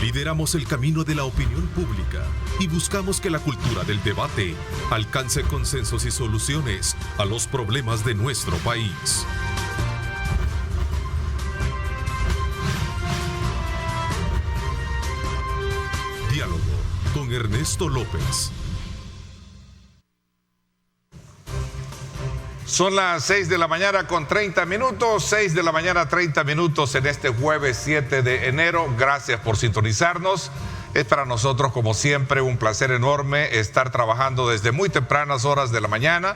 Lideramos el camino de la opinión pública y buscamos que la cultura del debate alcance consensos y soluciones a los problemas de nuestro país. Diálogo con Ernesto López. Son las 6 de la mañana con 30 minutos, 6 de la mañana 30 minutos en este jueves 7 de enero. Gracias por sintonizarnos. Es para nosotros, como siempre, un placer enorme estar trabajando desde muy tempranas horas de la mañana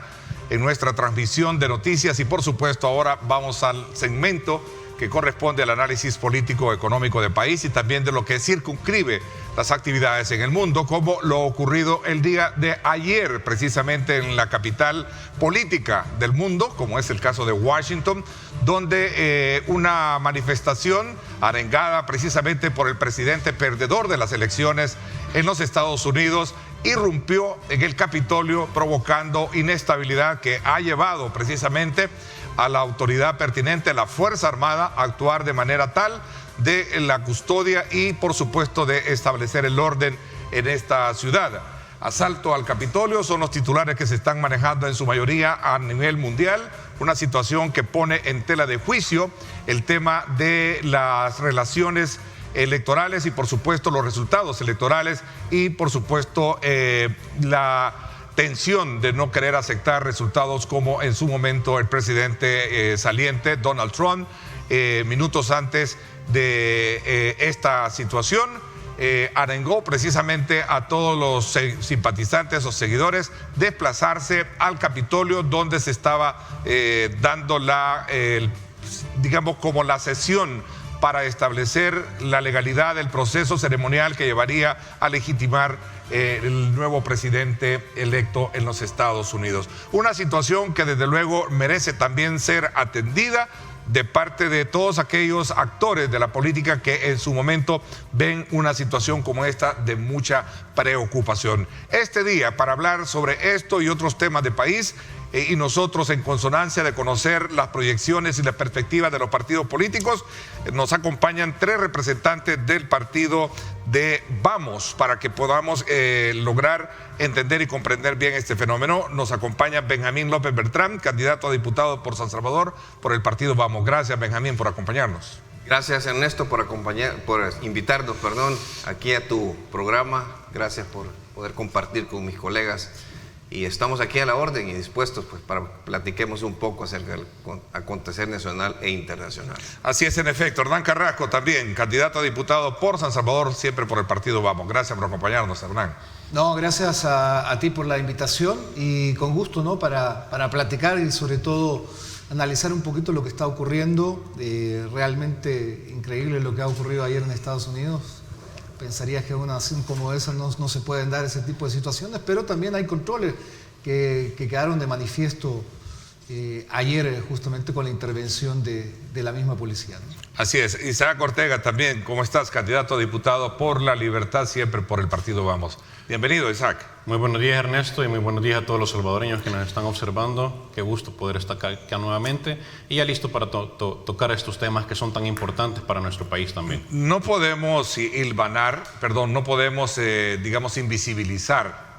en nuestra transmisión de noticias y, por supuesto, ahora vamos al segmento que corresponde al análisis político económico del país y también de lo que circunscribe las actividades en el mundo, como lo ocurrido el día de ayer, precisamente en la capital política del mundo, como es el caso de Washington, donde una manifestación arengada precisamente por el presidente perdedor de las elecciones en los Estados Unidos irrumpió en el Capitolio, provocando inestabilidad que ha llevado precisamente a la autoridad pertinente, la Fuerza Armada, a actuar de manera tal de la custodia y, por supuesto, de establecer el orden en esta ciudad. Asalto al Capitolio son los titulares que se están manejando en su mayoría a nivel mundial, una situación que pone en tela de juicio el tema de las relaciones electorales y, por supuesto, los resultados electorales y, por supuesto, la tensión de no querer aceptar resultados como en su momento el presidente saliente Donald Trump, minutos antes de esta situación, arengó precisamente a todos los simpatizantes o seguidores desplazarse al Capitolio, donde se estaba dando digamos, como la sesión para establecer la legalidad del proceso ceremonial que llevaría a legitimar el nuevo presidente electo en los Estados Unidos. Una situación que desde luego merece también ser atendida de parte de todos aquellos actores de la política que en su momento ven una situación como esta de mucha preocupación. Este día, para hablar sobre esto y otros temas de país, y nosotros en consonancia de conocer las proyecciones y las perspectivas de los partidos políticos, nos acompañan tres representantes del partido de Vamos para que podamos lograr entender y comprender bien este fenómeno. Nos acompaña Benjamín López Bertrán, candidato a diputado por San Salvador por el partido Vamos. Gracias, Benjamín, por acompañarnos. Gracias, Ernesto, por invitarnos, aquí a tu programa. Gracias por poder compartir con mis colegas. Y estamos aquí a la orden y dispuestos para platiquemos un poco acerca del acontecer nacional e internacional. Así es, en efecto. Hernán Carrasco también, candidato a diputado por San Salvador, siempre por el partido Vamos. Gracias por acompañarnos, Hernán. No, gracias a ti por la invitación y con gusto, ¿no? Para platicar y sobre todo analizar un poquito lo que está ocurriendo. Realmente increíble lo que ha ocurrido ayer en Estados Unidos. Pensarías que en una nación como esa no se pueden dar ese tipo de situaciones, pero también hay controles que quedaron de manifiesto ayer justamente con la intervención de la misma policía, ¿no? Así es. Isaac Ortega también, ¿cómo estás? Candidato a diputado por La Libertad, siempre por el partido Vamos. Bienvenido, Isaac. Muy buenos días, Ernesto, y muy buenos días a todos los salvadoreños que nos están observando. Qué gusto poder estar acá nuevamente y ya listo para tocar estos temas que son tan importantes para nuestro país también. No podemos no podemos, digamos, invisibilizar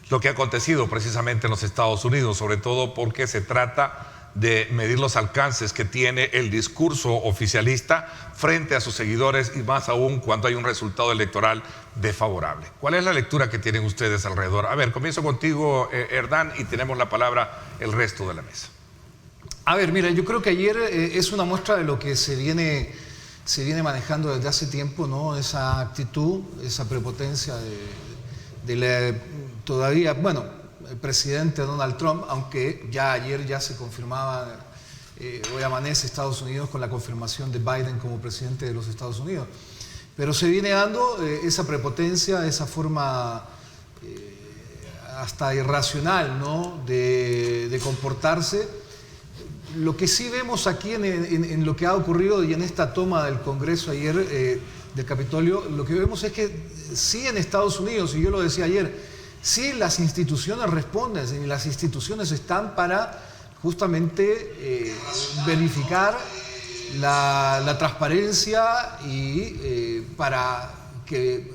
lo que ha acontecido precisamente en los Estados Unidos, sobre todo porque se trata de medir los alcances que tiene el discurso oficialista frente a sus seguidores y más aún cuando hay un resultado electoral desfavorable. ¿Cuál es la lectura que tienen ustedes alrededor? A ver, comienzo contigo, Hernán, y tenemos la palabra el resto de la mesa. A ver, mira, yo creo que ayer es una muestra de lo que se viene manejando desde hace tiempo, ¿no? Esa actitud, esa prepotencia todavía, bueno, el presidente Donald Trump, aunque ya ayer ya se confirmaba, hoy amanece Estados Unidos con la confirmación de Biden como presidente de los Estados Unidos. Pero se viene dando esa prepotencia, esa forma hasta irracional, ¿no? de comportarse. Lo que sí vemos aquí en lo que ha ocurrido y en esta toma del Congreso ayer del Capitolio, lo que vemos es que sí en Estados Unidos, y yo lo decía ayer, sí las instituciones responden y las instituciones están para justamente verificar la transparencia y para que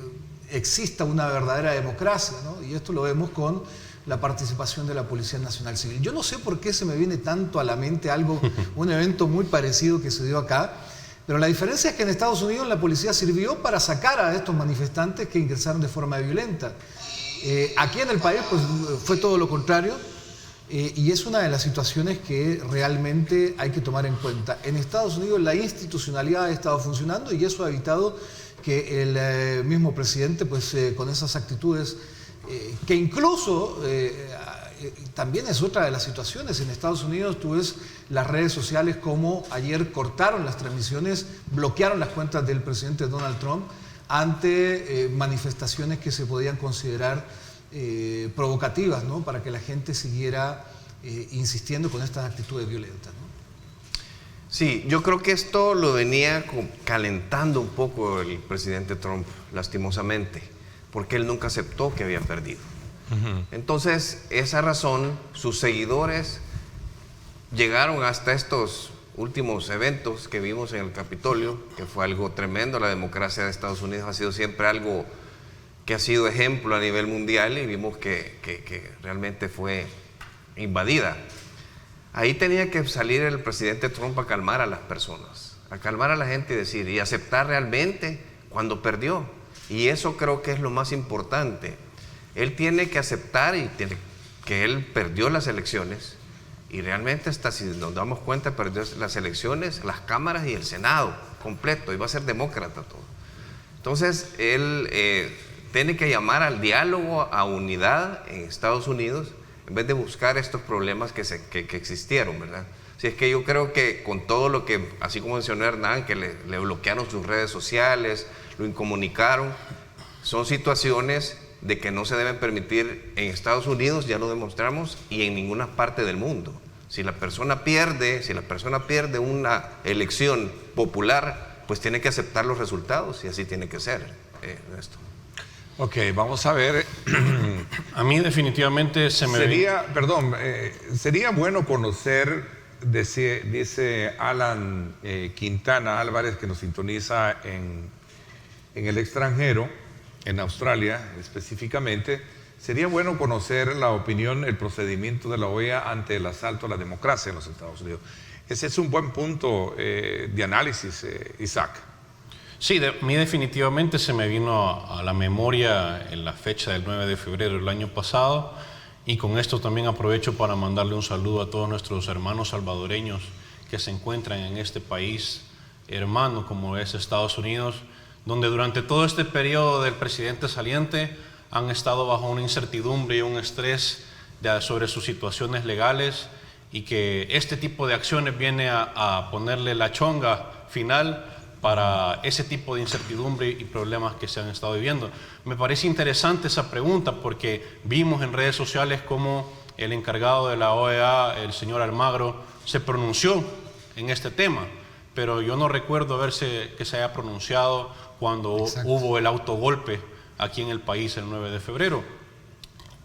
exista una verdadera democracia, ¿no? Y esto lo vemos con la participación de la Policía Nacional Civil. Yo no sé por qué se me viene tanto a la mente un evento muy parecido que se dio acá, pero la diferencia es que en Estados Unidos la policía sirvió para sacar a estos manifestantes que ingresaron de forma violenta. Aquí en el país pues, fue todo lo contrario, y es una de las situaciones que realmente hay que tomar en cuenta. En Estados Unidos la institucionalidad ha estado funcionando y eso ha evitado que el mismo presidente pues, con esas actitudes que incluso también es otra de las situaciones. En Estados Unidos tú ves las redes sociales como ayer cortaron las transmisiones, bloquearon las cuentas del presidente Donald Trump ante manifestaciones que se podían considerar provocativas, ¿no? Para que la gente siguiera insistiendo con estas actitudes violentas, ¿no? Sí, yo creo que esto lo venía calentando un poco el presidente Trump, lastimosamente, porque él nunca aceptó que había perdido. Entonces, esa razón, sus seguidores llegaron hasta estos últimos eventos que vimos en el Capitolio, que fue algo tremendo. La democracia de Estados Unidos ha sido siempre algo que ha sido ejemplo a nivel mundial y vimos que realmente fue invadida. Ahí tenía que salir el presidente Trump a calmar a las personas, a calmar a la gente y decir, y aceptar realmente cuando perdió. Y eso creo que es lo más importante. Él tiene que aceptar que él perdió las elecciones y realmente hasta si nos damos cuenta perdió las elecciones, las cámaras y el Senado completo, y va a ser demócrata todo. Entonces él tiene que llamar al diálogo, a unidad en Estados Unidos en vez de buscar estos problemas que existieron, ¿verdad? Si es que yo creo que con todo lo que, así como mencionó Hernán, que le bloquearon sus redes sociales, lo incomunicaron, son situaciones de que no se deben permitir en Estados Unidos, ya lo demostramos, y en ninguna parte del mundo. Si la persona pierde una elección popular, pues tiene que aceptar los resultados y así tiene que ser esto. Ok, vamos a ver. A mí definitivamente sería bueno conocer, dice Alan Quintana Álvarez, que nos sintoniza en el extranjero, en Australia específicamente. Sería bueno conocer la opinión, el procedimiento de la OEA ante el asalto a la democracia en los Estados Unidos. Ese es un buen punto de análisis, Isaac. Sí, a mí definitivamente se me vino a la memoria en la fecha del 9 de febrero del año pasado, y con esto también aprovecho para mandarle un saludo a todos nuestros hermanos salvadoreños que se encuentran en este país hermano como es Estados Unidos, donde durante todo este periodo del presidente saliente han estado bajo una incertidumbre y un estrés sobre sus situaciones legales, y que este tipo de acciones viene a ponerle la chonga final para ese tipo de incertidumbre y problemas que se han estado viviendo. Me parece interesante esa pregunta porque vimos en redes sociales cómo el encargado de la OEA, el señor Almagro, se pronunció en este tema, pero yo no recuerdo que se haya pronunciado cuando hubo el autogolpe aquí en el país el 9 de febrero.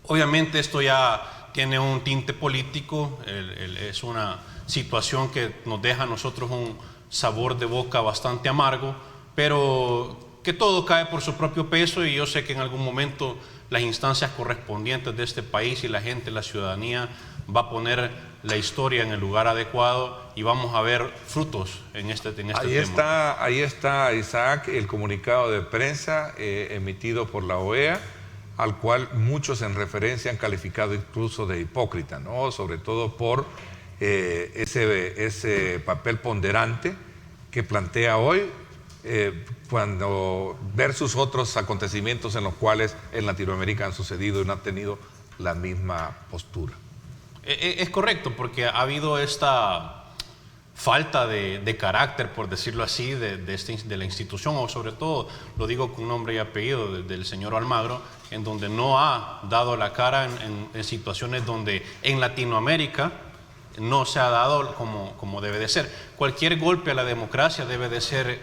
Obviamente esto ya tiene un tinte político, es una situación que nos deja a nosotros un sabor de boca bastante amargo, pero que todo cae por su propio peso, y yo sé que en algún momento las instancias correspondientes de este país y la gente, la ciudadanía, va a poner la historia en el lugar adecuado y vamos a ver frutos en este tema. Ahí está, Isaac, el comunicado de prensa emitido por la OEA, al cual muchos en referencia han calificado incluso de hipócrita, ¿no? Sobre todo por ese papel ponderante que plantea hoy cuando versus otros acontecimientos en los cuales en Latinoamérica han sucedido y no han tenido la misma postura. Es correcto, porque ha habido esta falta de carácter, por decirlo así, de la institución, o sobre todo, lo digo con nombre y apellido, del señor Almagro, en donde no ha dado la cara en situaciones donde en Latinoamérica no se ha dado como debe de ser. Cualquier golpe a la democracia debe de ser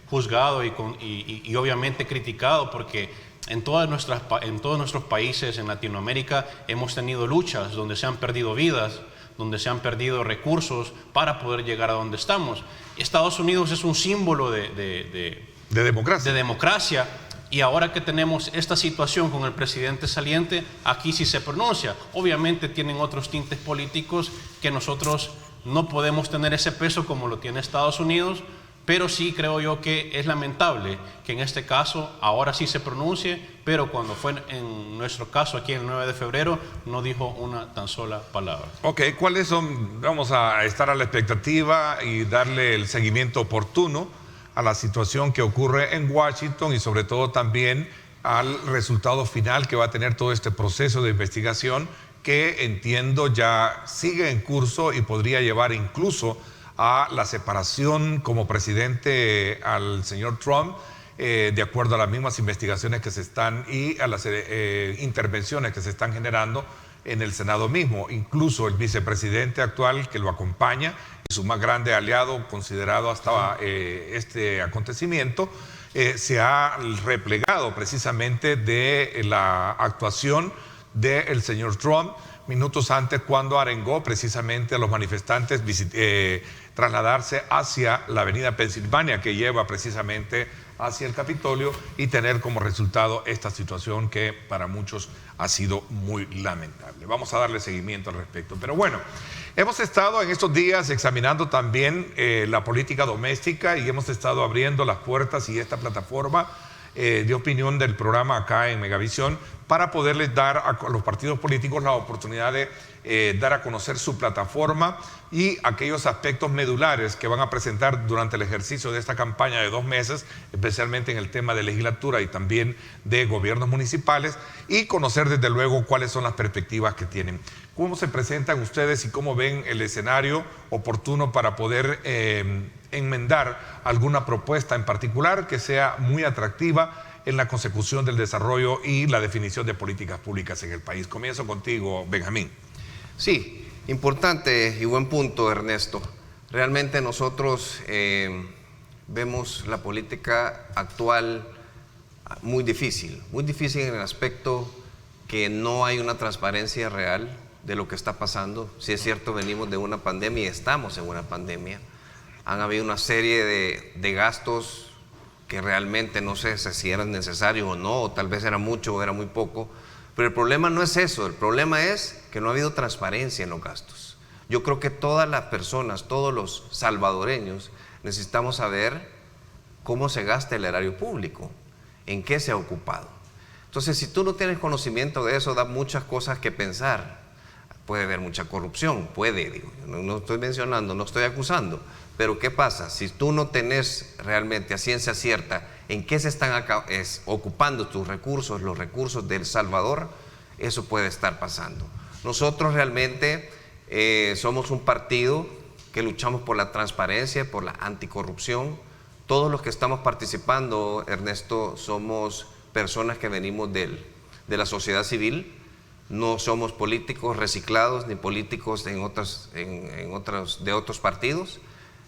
juzgado y obviamente criticado, porque en todos nuestros países en Latinoamérica hemos tenido luchas donde se han perdido vidas donde se han perdido recursos para poder llegar a donde estamos. Estados Unidos es un símbolo de democracia. Y ahora que tenemos esta situación con el presidente saliente, aquí sí se pronuncia. Obviamente tienen otros tintes políticos que nosotros no podemos tener ese peso como lo tiene Estados Unidos, pero sí creo yo que es lamentable que en este caso ahora sí se pronuncie, pero cuando fue en nuestro caso aquí el 9 de febrero no dijo una tan sola palabra. Ok, ¿cuáles son? Vamos a estar a la expectativa y darle el seguimiento oportuno a la situación que ocurre en Washington y sobre todo también al resultado final que va a tener todo este proceso de investigación que entiendo ya sigue en curso y podría llevar incluso a la separación como presidente al señor Trump, de acuerdo a las mismas investigaciones que se están y a las intervenciones que se están generando en el Senado mismo. Incluso el vicepresidente actual que lo acompaña y su más grande aliado considerado hasta este acontecimiento, se ha replegado precisamente de la actuación del señor Trump minutos antes, cuando arengó precisamente a los manifestantes trasladarse hacia la avenida Pensilvania, que lleva precisamente hacia el Capitolio, y tener como resultado esta situación que para muchos ha sido muy lamentable. Vamos a darle seguimiento al respecto. Pero bueno, hemos estado en estos días examinando también la política doméstica y hemos estado abriendo las puertas y esta plataforma de opinión del programa acá en Megavisión para poderles dar a los partidos políticos la oportunidad de dar a conocer su plataforma y aquellos aspectos medulares que van a presentar durante el ejercicio de esta campaña de 2 meses, especialmente en el tema de legislatura y también de gobiernos municipales, y conocer desde luego cuáles son las perspectivas que tienen. ¿Cómo se presentan ustedes y cómo ven el escenario oportuno para poder enmendar alguna propuesta en particular que sea muy atractiva en la consecución del desarrollo y la definición de políticas públicas en el país? Comienzo contigo, Benjamín. Sí, importante y buen punto, Ernesto. Realmente nosotros vemos la política actual muy difícil en el aspecto que no hay una transparencia real de lo que está pasando. Si es cierto, venimos de una pandemia y estamos en una pandemia. Han habido una serie de gastos que realmente no sé si eran necesarios o no, o tal vez era mucho o era muy poco. Pero el problema no es eso, el problema es que no ha habido transparencia en los gastos. Yo creo que todas las personas, todos los salvadoreños, necesitamos saber cómo se gasta el erario público, en qué se ha ocupado. Entonces, si tú no tienes conocimiento de eso, da muchas cosas que pensar. Puede haber mucha corrupción, no estoy mencionando, no estoy acusando, pero ¿qué pasa? Si tú no tenés realmente a ciencia cierta en qué se están ocupando tus recursos, los recursos de El Salvador, eso puede estar pasando. Nosotros realmente somos un partido que luchamos por la transparencia, por la anticorrupción. Todos los que estamos participando, Ernesto, somos personas que venimos de la sociedad civil. No somos políticos reciclados ni políticos de otros partidos.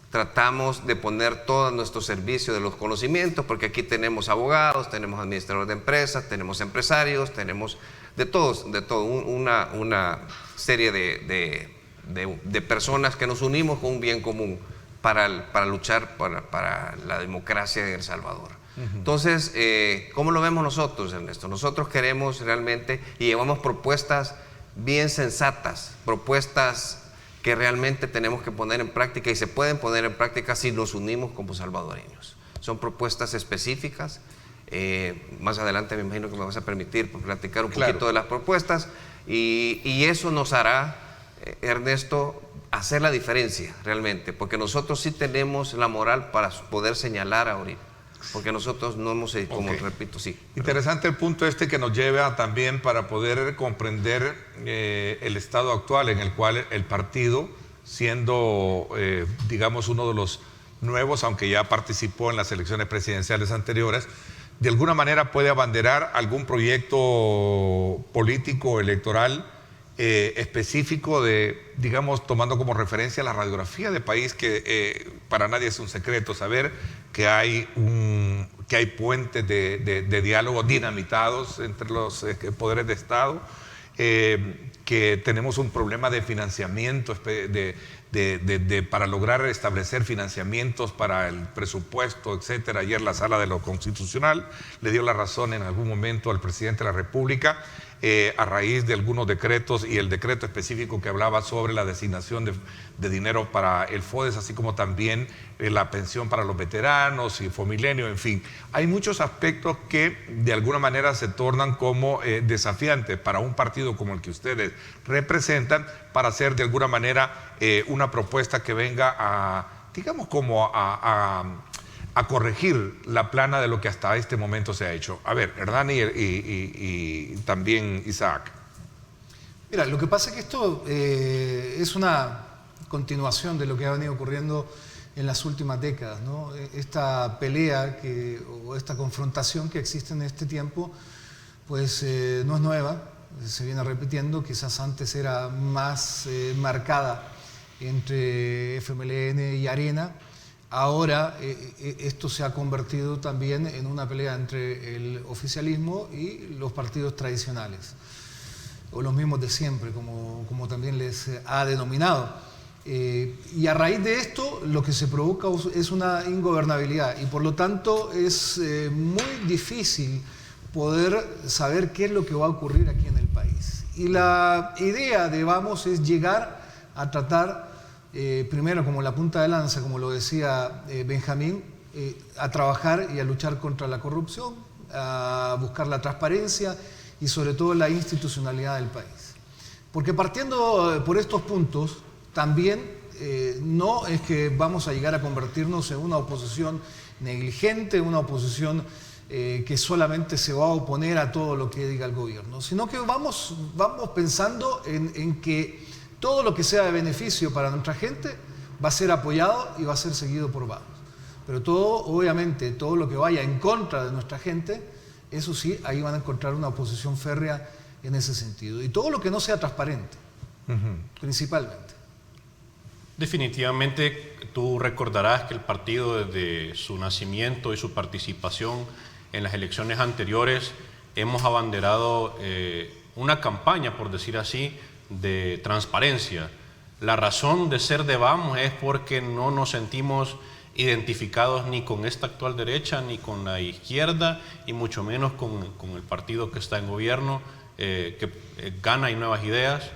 Tratamos de poner todo nuestro servicio de los conocimientos, porque aquí tenemos abogados, tenemos administradores de empresas, tenemos empresarios, tenemos de todos, una serie de personas que nos unimos con un bien común para luchar para la democracia en El Salvador. Entonces, ¿cómo lo vemos nosotros, Ernesto? Nosotros queremos realmente y llevamos propuestas bien sensatas, propuestas que realmente tenemos que poner en práctica y se pueden poner en práctica si nos unimos como salvadoreños. Son propuestas específicas. Más adelante me imagino que me vas a permitir platicar un poquito de las propuestas y eso nos hará, Ernesto, hacer la diferencia realmente, porque nosotros sí tenemos la moral para poder señalar ahorita. Porque nosotros no hemos, como repito, sí. Interesante el punto que nos lleva también para poder comprender el estado actual en el cual el partido, siendo, digamos, uno de los nuevos, aunque ya participó en las elecciones presidenciales anteriores, de alguna manera puede abanderar algún proyecto político electoral específico de, digamos, tomando como referencia la radiografía de país, que para nadie es un secreto saber que hay puentes de diálogo dinamitados entre los poderes de Estado, que que tenemos un problema de financiamiento, para lograr establecer financiamientos para el presupuesto, etcétera. Ayer la Sala de lo Constitucional le dio la razón en algún momento al presidente de la República a raíz de algunos decretos y el decreto específico que hablaba sobre la designación de dinero para el FODES, así como también la pensión para los veteranos y Fomilenio, en fin. Hay muchos aspectos que de alguna manera se tornan como desafiantes para un partido como el que ustedes representan, para hacer de alguna manera una propuesta que venga a, digamos, como a corregir la plana de lo que hasta este momento se ha hecho. A ver, Hernán y también Isaac. Mira, lo que pasa es que esto es una continuación de lo que ha venido ocurriendo en las últimas décadas, ¿no? Esta pelea o esta confrontación que existe en este tiempo, pues no es nueva, se viene repitiendo, quizás antes era más marcada entre FMLN y Arena. Ahora esto se ha convertido también en una pelea entre el oficialismo y los partidos tradicionales, o los mismos de siempre, como también les ha denominado. Y a raíz de esto lo que se provoca es una ingobernabilidad y por lo tanto es muy difícil poder saber qué es lo que va a ocurrir aquí en el país. Y la idea de Vamos es llegar a tratar primero como la punta de lanza, como lo decía Benjamín, a trabajar y a luchar contra la corrupción, a buscar la transparencia y sobre todo la institucionalidad del país. Porque partiendo por estos puntos, también no es que vamos a llegar a convertirnos en una oposición negligente, una oposición que solamente se va a oponer a todo lo que diga el gobierno, sino que vamos pensando en que todo lo que sea de beneficio para nuestra gente va a ser apoyado y va a ser seguido por Vamos. Pero obviamente, todo lo que vaya en contra de nuestra gente, eso sí, ahí van a encontrar una oposición férrea en ese sentido. Y todo lo que no sea transparente, principalmente. Definitivamente, tú recordarás que el partido desde su nacimiento y su participación en las elecciones anteriores hemos abanderado una campaña, por decir así, de transparencia. La razón de ser de Vamos es porque no nos sentimos identificados ni con esta actual derecha ni con la izquierda y mucho menos con el partido que está en gobierno, que gana y nuevas ideas,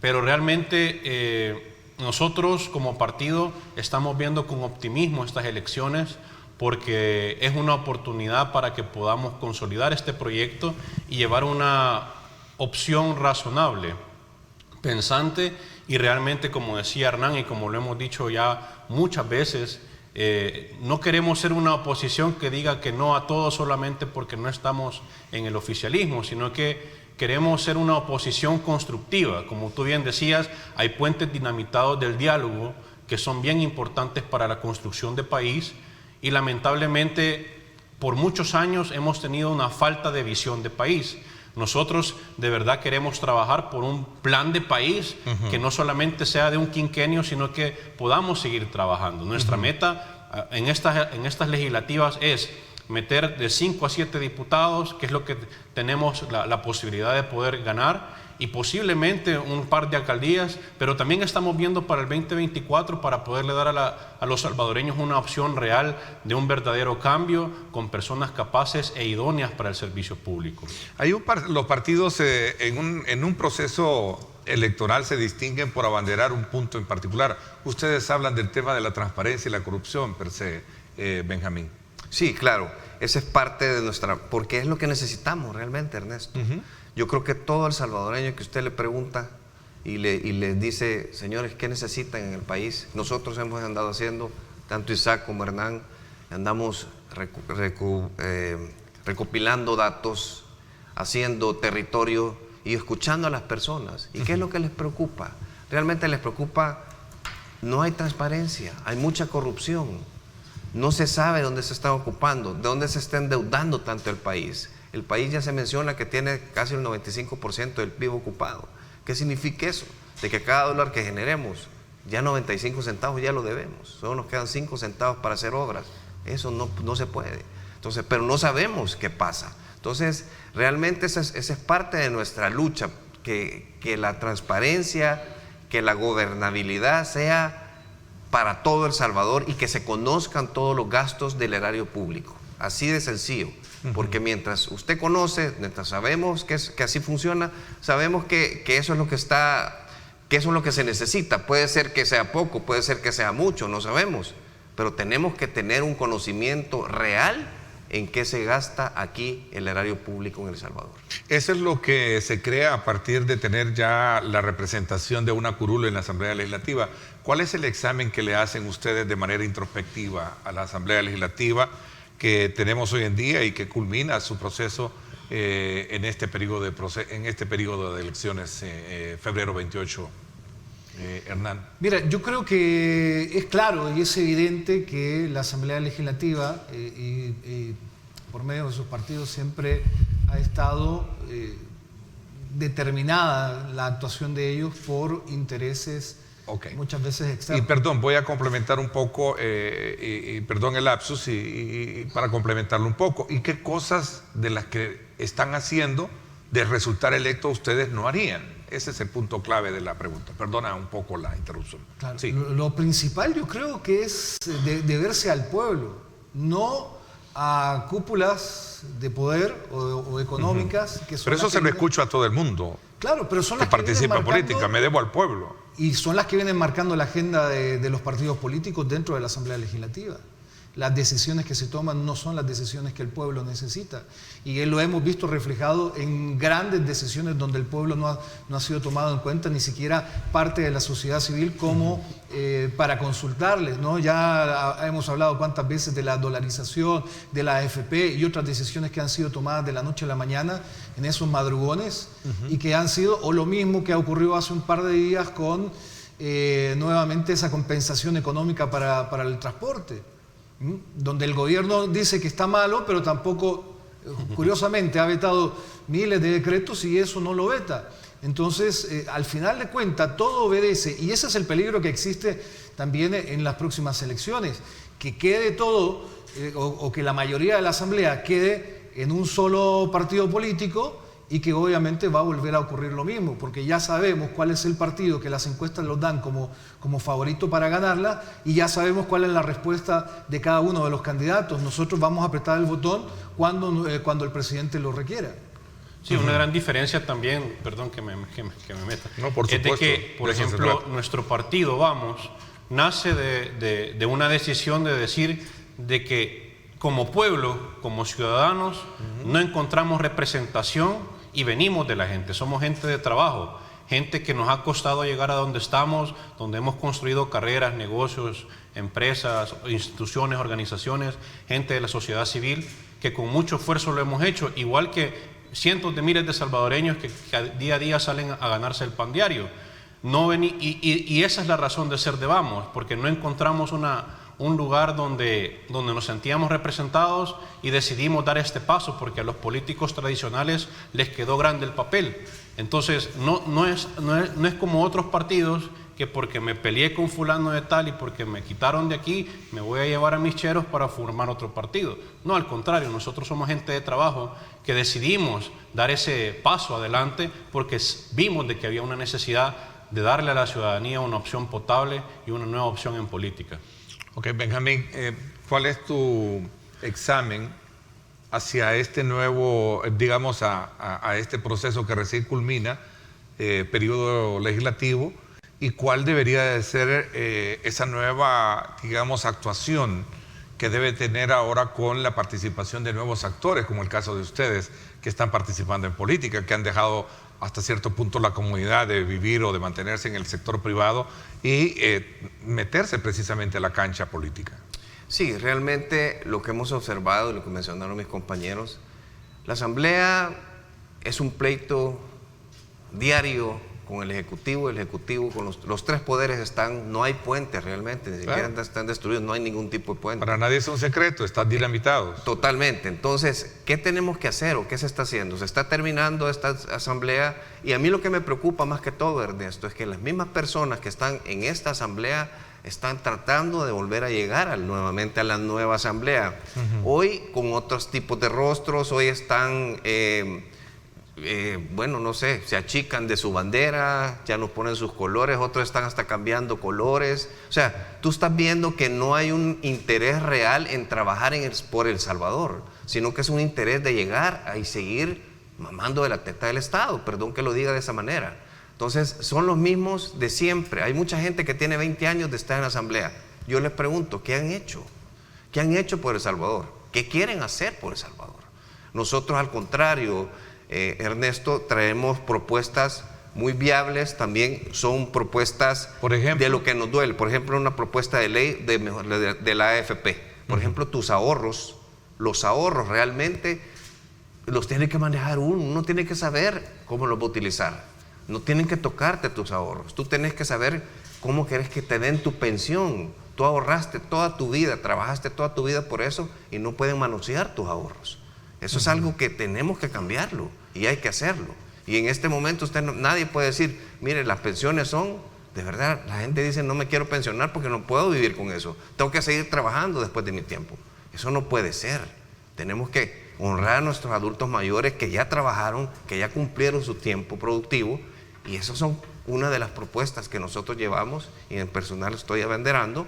pero realmente nosotros como partido estamos viendo con optimismo estas elecciones porque es una oportunidad para que podamos consolidar este proyecto y llevar una opción razonable, pensante y realmente, como decía Hernán y como lo hemos dicho ya muchas veces, no queremos ser una oposición que diga que no a todo solamente porque no estamos en el oficialismo, sino que queremos ser una oposición constructiva. Como tú bien decías, hay puentes dinamitados del diálogo que son bien importantes para la construcción de país y lamentablemente por muchos años hemos tenido una falta de visión de país. Nosotros de verdad queremos trabajar por un plan de país que no solamente sea de un quinquenio, sino que podamos seguir trabajando. Nuestra meta en estas legislativas es meter de 5 a 7 diputados, que es lo que tenemos la posibilidad de poder ganar, y posiblemente un par de alcaldías, pero también estamos viendo para el 2024 para poderle dar a los salvadoreños una opción real de un verdadero cambio con personas capaces e idóneas para el servicio público. Los partidos en un proceso electoral se distinguen por abanderar un punto en particular. Ustedes hablan del tema de la transparencia y la corrupción per se, Benjamín. Sí, claro, esa es parte de nuestra, porque es lo que necesitamos realmente, Ernesto. Yo creo que todo el salvadoreño que usted le pregunta y le dice, señores, ¿qué necesitan en el país? Nosotros hemos andado haciendo, tanto Isaac como Hernán, andamos recopilando datos, haciendo territorio y escuchando a las personas. ¿Y qué es lo que les preocupa? Realmente les preocupa, no hay transparencia, hay mucha corrupción. No se sabe dónde se están ocupando, de dónde se está endeudando tanto el país. El país ya se menciona que tiene casi el 95% del PIB ocupado. ¿Qué significa eso? De que cada dólar que generemos, ya 95 centavos ya lo debemos. Solo nos quedan 5 centavos para hacer obras. Eso no se puede. Entonces, pero no sabemos qué pasa. Entonces, realmente esa es parte de nuestra lucha. que la transparencia, que la gobernabilidad sea para todo El Salvador y que se conozcan todos los gastos del erario público. Así de sencillo. Porque mientras usted conoce, mientras sabemos que así funciona, sabemos que eso es lo que está, que eso es lo que se necesita. Puede ser que sea poco, puede ser que sea mucho, no sabemos. Pero tenemos que tener un conocimiento real en qué se gasta aquí el erario público en El Salvador. Eso es lo que se crea a partir de tener ya la representación de una curul en la Asamblea Legislativa. ¿Cuál es el examen que le hacen ustedes de manera introspectiva a la Asamblea Legislativa que tenemos hoy en día y que culmina su proceso en este periodo de elecciones, febrero 28, Hernán? Mira, yo creo que es claro y es evidente que la Asamblea Legislativa, por medio de sus partidos, siempre ha estado determinada la actuación de ellos por intereses muchas veces externos. Y perdón, voy a complementar un poco, perdón el lapsus, y para complementarlo un poco. ¿Y qué cosas de las que están haciendo de resultar electos ustedes no harían? Ese es el punto clave de la pregunta. Perdona un poco la interrupción. Claro, sí. Lo principal yo creo que es deberse al pueblo, no a cúpulas de poder o económicas. Que son pero eso se lo escucho a todo el mundo. Claro, pero son que las que participa en política, me debo al pueblo. Y son las que vienen marcando la agenda de los partidos políticos dentro de la Asamblea Legislativa. Las decisiones que se toman no son las decisiones que el pueblo necesita. Y lo hemos visto reflejado en grandes decisiones donde el pueblo no ha sido tomado en cuenta, ni siquiera parte de la sociedad civil como para consultarles, ¿no? Ya hemos hablado cuántas veces de la dolarización, de la AFP y otras decisiones que han sido tomadas de la noche a la mañana en esos madrugones y que han sido, o lo mismo que ha ocurrido hace un par de días con nuevamente esa compensación económica para el transporte, donde el gobierno dice que está malo, pero tampoco, curiosamente, ha vetado miles de decretos y eso no lo veta. Entonces, al final de cuentas, todo obedece, y ese es el peligro que existe también en las próximas elecciones, que quede todo, o que la mayoría de la Asamblea quede en un solo partido político, y que obviamente va a volver a ocurrir lo mismo, porque ya sabemos cuál es el partido que las encuestas los dan como favorito para ganarla, y ya sabemos cuál es la respuesta de cada uno de los candidatos. Nosotros vamos a apretar el botón cuando el presidente lo requiera. Sí, una gran diferencia también, perdón que me meta, no, por supuesto, es de que, por ejemplo, nuestro partido, nace de una decisión de decir de que como pueblo, como ciudadanos, no encontramos representación y venimos de la gente, somos gente de trabajo, gente que nos ha costado llegar a donde estamos, donde hemos construido carreras, negocios, empresas, instituciones, organizaciones, gente de la sociedad civil, que con mucho esfuerzo lo hemos hecho, igual que cientos de miles de salvadoreños que día a día salen a ganarse el pan diario. Y esa es la razón de ser de Vamos, porque no encontramos un lugar donde nos sentíamos representados y decidimos dar este paso, porque a los políticos tradicionales les quedó grande el papel. Entonces, no es como otros partidos que porque me peleé con fulano de tal y porque me quitaron de aquí, me voy a llevar a mis cheros para formar otro partido. No, al contrario, nosotros somos gente de trabajo que decidimos dar ese paso adelante porque vimos de que había una necesidad de darle a la ciudadanía una opción potable y una nueva opción en política. Ok, Benjamín, ¿cuál es tu examen hacia este nuevo, digamos, a este proceso que recién culmina, periodo legislativo, y cuál debería de ser esa nueva, digamos, actuación que debe tener ahora con la participación de nuevos actores, como el caso de ustedes, que están participando en política, que han dejado hasta cierto punto la comodidad de vivir o de mantenerse en el sector privado y meterse precisamente a la cancha política? Sí, realmente lo que hemos observado y lo que mencionaron mis compañeros, la Asamblea es un pleito diario con el Ejecutivo con los tres poderes no hay puentes realmente, ni siquiera están destruidos, no hay ningún tipo de puente. Para nadie es un secreto, están dinamitados. Totalmente. Entonces, ¿qué tenemos que hacer o qué se está haciendo? Se está terminando esta asamblea y a mí lo que me preocupa más que todo, Ernesto, es que las mismas personas que están en esta asamblea están tratando de volver a llegar nuevamente a la nueva asamblea. Hoy con otros tipos de rostros, hoy están bueno, no sé, se achican de su bandera, ya no ponen sus colores, otros están hasta cambiando colores. O sea, tú estás viendo que no hay un interés real en trabajar por El Salvador, sino que es un interés de llegar y seguir mamando de la teta del Estado, perdón que lo diga de esa manera. Entonces, son los mismos de siempre. Hay mucha gente que tiene 20 años de estar en la Asamblea. Yo les pregunto, ¿qué han hecho? ¿Qué han hecho por El Salvador? ¿Qué quieren hacer por El Salvador? Nosotros, al contrario, Ernesto, traemos propuestas muy viables, también son propuestas, por ejemplo, de lo que nos duele. Por ejemplo, una propuesta de ley de la AFP. Por ejemplo, tus ahorros, los ahorros realmente los tiene que manejar uno tiene que saber cómo los va a utilizar. No tienen que tocarte tus ahorros. Tú tienes que saber cómo quieres que te den tu pensión. Tú ahorraste toda tu vida, trabajaste toda tu vida por eso y no pueden manosear tus ahorros. Eso es algo que tenemos que cambiarlo y hay que hacerlo. Y en este momento nadie puede decir, mire, las pensiones son, de verdad, la gente dice, no me quiero pensionar porque no puedo vivir con eso. Tengo que seguir trabajando después de mi tiempo. Eso no puede ser. Tenemos que honrar a nuestros adultos mayores que ya trabajaron, que ya cumplieron su tiempo productivo, y esas son una de las propuestas que nosotros llevamos y en personal estoy abanderando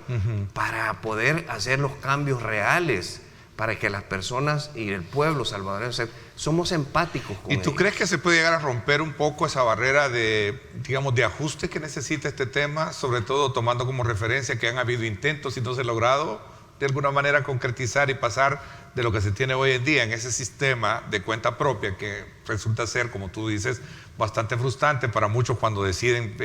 para poder hacer los cambios reales, para que las personas y el pueblo salvadoreño somos empáticos con ellos. ¿Y tú crees que se puede llegar a romper un poco esa barrera de, digamos, de ajuste que necesita este tema, sobre todo tomando como referencia que han habido intentos y no se ha logrado de alguna manera concretizar y pasar de lo que se tiene hoy en día en ese sistema de cuenta propia que resulta ser, como tú dices, bastante frustrante para muchos cuando deciden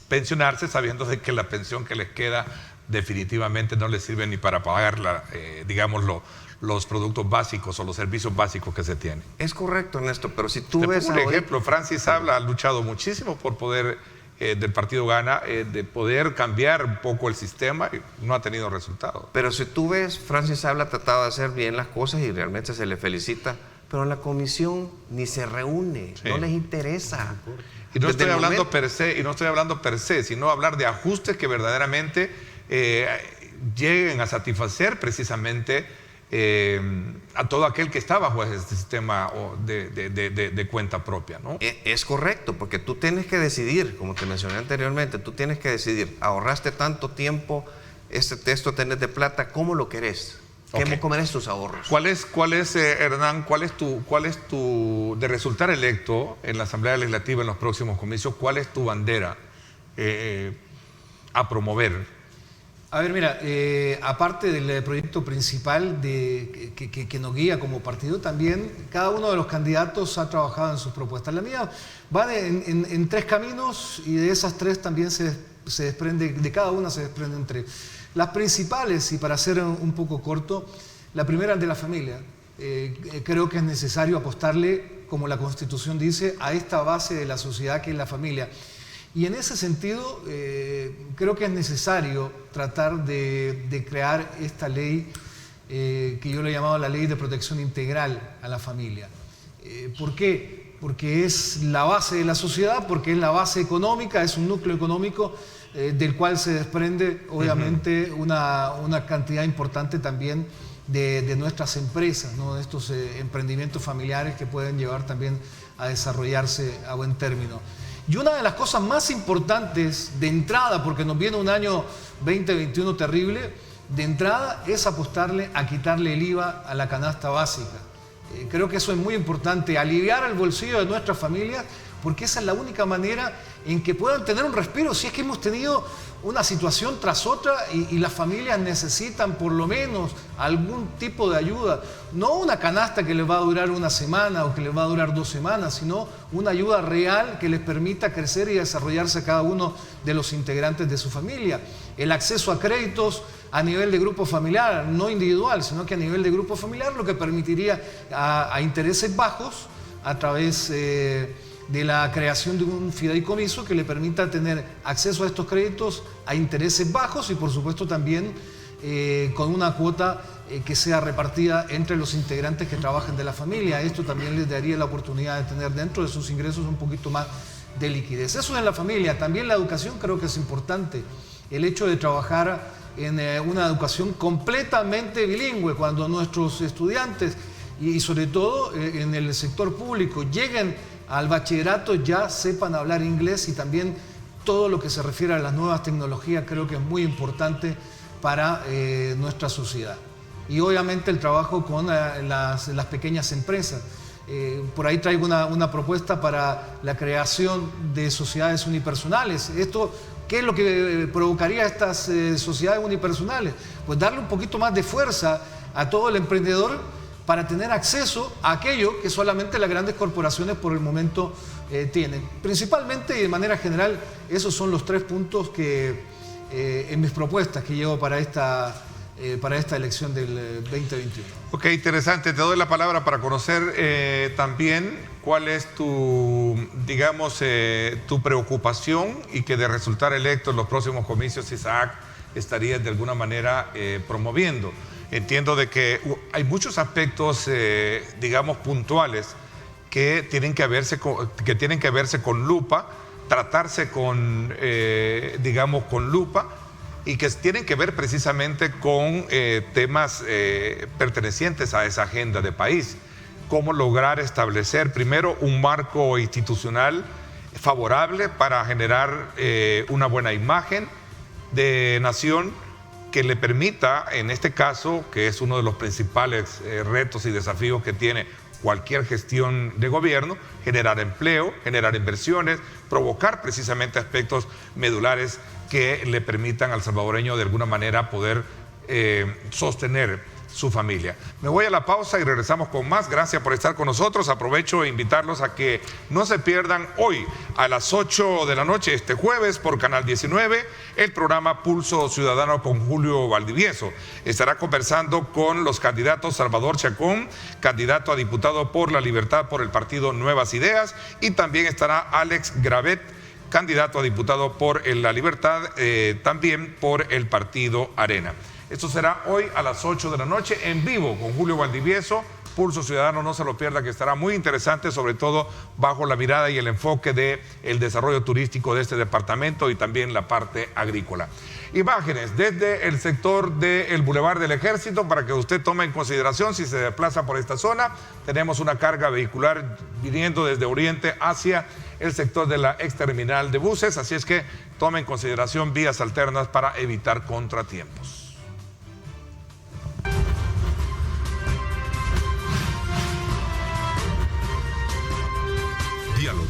pensionarse sabiendo de que la pensión que les queda definitivamente no les sirve ni para pagar digamos los productos básicos o los servicios básicos que se tienen? Es correcto, Ernesto, pero si tú Te ves pongo un ejemplo, Francis Habla ha luchado muchísimo por poder del partido Gana, de poder cambiar un poco el sistema y no ha tenido resultados. Pero si tú ves, Francis Habla ha tratado de hacer bien las cosas y realmente se le felicita, pero en la comisión ni se reúne, no les interesa. Y no estoy hablando per se, sino hablar de ajustes que verdaderamente lleguen a satisfacer precisamente a todo aquel que está bajo este sistema de cuenta propia, ¿no? Es correcto, porque tú tienes que decidir, como te mencioné anteriormente, tú tienes que decidir, ahorraste tanto tiempo, esto tenés de plata, ¿cómo lo querés? ¿Cómo eres tus ahorros? ¿Cuál es Hernán, cuál es tu, de resultar electo en la Asamblea Legislativa en los próximos comicios, cuál es tu bandera a promover? A ver, mira, aparte del proyecto principal que nos guía como partido, también cada uno de los candidatos ha trabajado en sus propuestas. La mía va en tres caminos y de esas tres también se desprende, de cada una se desprenden tres. Las principales, y para ser un poco corto, la primera es de la familia. Creo que es necesario apostarle, como la Constitución dice, a esta base de la sociedad que es la familia. Y en ese sentido, creo que es necesario tratar de crear esta ley que yo le he llamado la Ley de Protección Integral a la Familia. ¿Por qué? Porque es la base de la sociedad, porque es la base económica, es un núcleo económico del cual se desprende, obviamente, una cantidad importante también de nuestras empresas, ¿no? De estos emprendimientos familiares que pueden llevar también a desarrollarse a buen término. Y una de las cosas más importantes de entrada, porque nos viene un año 2021 terrible, de entrada es apostarle a quitarle el IVA a la canasta básica. Creo que eso es muy importante, aliviar el bolsillo de nuestras familias, porque esa es la única manera en que puedan tener un respiro. Si es que hemos tenido una situación tras otra y las familias necesitan por lo menos algún tipo de ayuda, no una canasta que les va a durar una semana o que les va a durar 2 semanas, sino una ayuda real que les permita crecer y desarrollarse a cada uno de los integrantes de su familia. El acceso a créditos a nivel de grupo familiar, no individual, sino que a nivel de grupo familiar, lo que permitiría a intereses bajos a través de la creación de un fideicomiso que le permita tener acceso a estos créditos a intereses bajos y por supuesto también con una cuota que sea repartida entre los integrantes que trabajan de la familia. Esto también les daría la oportunidad de tener dentro de sus ingresos un poquito más de liquidez. Eso es la familia. También la educación creo que es importante. El hecho de trabajar en una educación completamente bilingüe, cuando nuestros estudiantes y sobre todo en el sector público, lleguen al bachillerato, ya sepan hablar inglés, y también todo lo que se refiere a las nuevas tecnologías creo que es muy importante para nuestra sociedad. Y obviamente el trabajo con las pequeñas empresas. Por ahí traigo una propuesta para la creación de sociedades unipersonales. Esto, ¿qué es lo que provocaría estas sociedades unipersonales? Pues darle un poquito más de fuerza a todo el emprendedor para tener acceso a aquello que solamente las grandes corporaciones por el momento tienen. Principalmente y de manera general, esos son los 3 puntos que en mis propuestas que llevo para esta elección del 2021. Ok, interesante. Te doy la palabra para conocer también cuál es tu, digamos, tu preocupación, y que de resultar electo en los próximos comicios, Isaac, estarías de alguna manera promoviendo. Entiendo de que hay muchos aspectos, digamos, puntuales que tienen que verse con lupa, tratarse con, digamos, con lupa, y que tienen que ver precisamente con temas pertenecientes a esa agenda de país. Cómo lograr establecer primero un marco institucional favorable para generar una buena imagen de nación que le permita, en este caso, que es uno de los principales retos y desafíos que tiene cualquier gestión de gobierno, generar empleo, generar inversiones, provocar precisamente aspectos medulares que le permitan al salvadoreño de alguna manera poder sostener su familia. Me voy a la pausa y regresamos con más. Gracias por estar con nosotros. Aprovecho e invitarlos a que no se pierdan hoy a las 8 de la noche, este jueves, por Canal 19, el programa Pulso Ciudadano con Julio Valdivieso. Estará conversando con los candidatos Salvador Chacón, candidato a diputado por La Libertad por el partido Nuevas Ideas, y también estará Alex Gravet, candidato a diputado por La Libertad, también por el partido Arena. Esto será hoy a las 8 de la noche en vivo con Julio Valdivieso. Pulso Ciudadano, no se lo pierda, que estará muy interesante, sobre todo bajo la mirada y el enfoque del desarrollo turístico de este departamento y también la parte agrícola. Imágenes desde el sector del Boulevard del Ejército para que usted tome en consideración si se desplaza por esta zona. Tenemos una carga vehicular viniendo desde Oriente hacia el sector de la exterminal de buses, así es que tome en consideración vías alternas para evitar contratiempos. Diálogo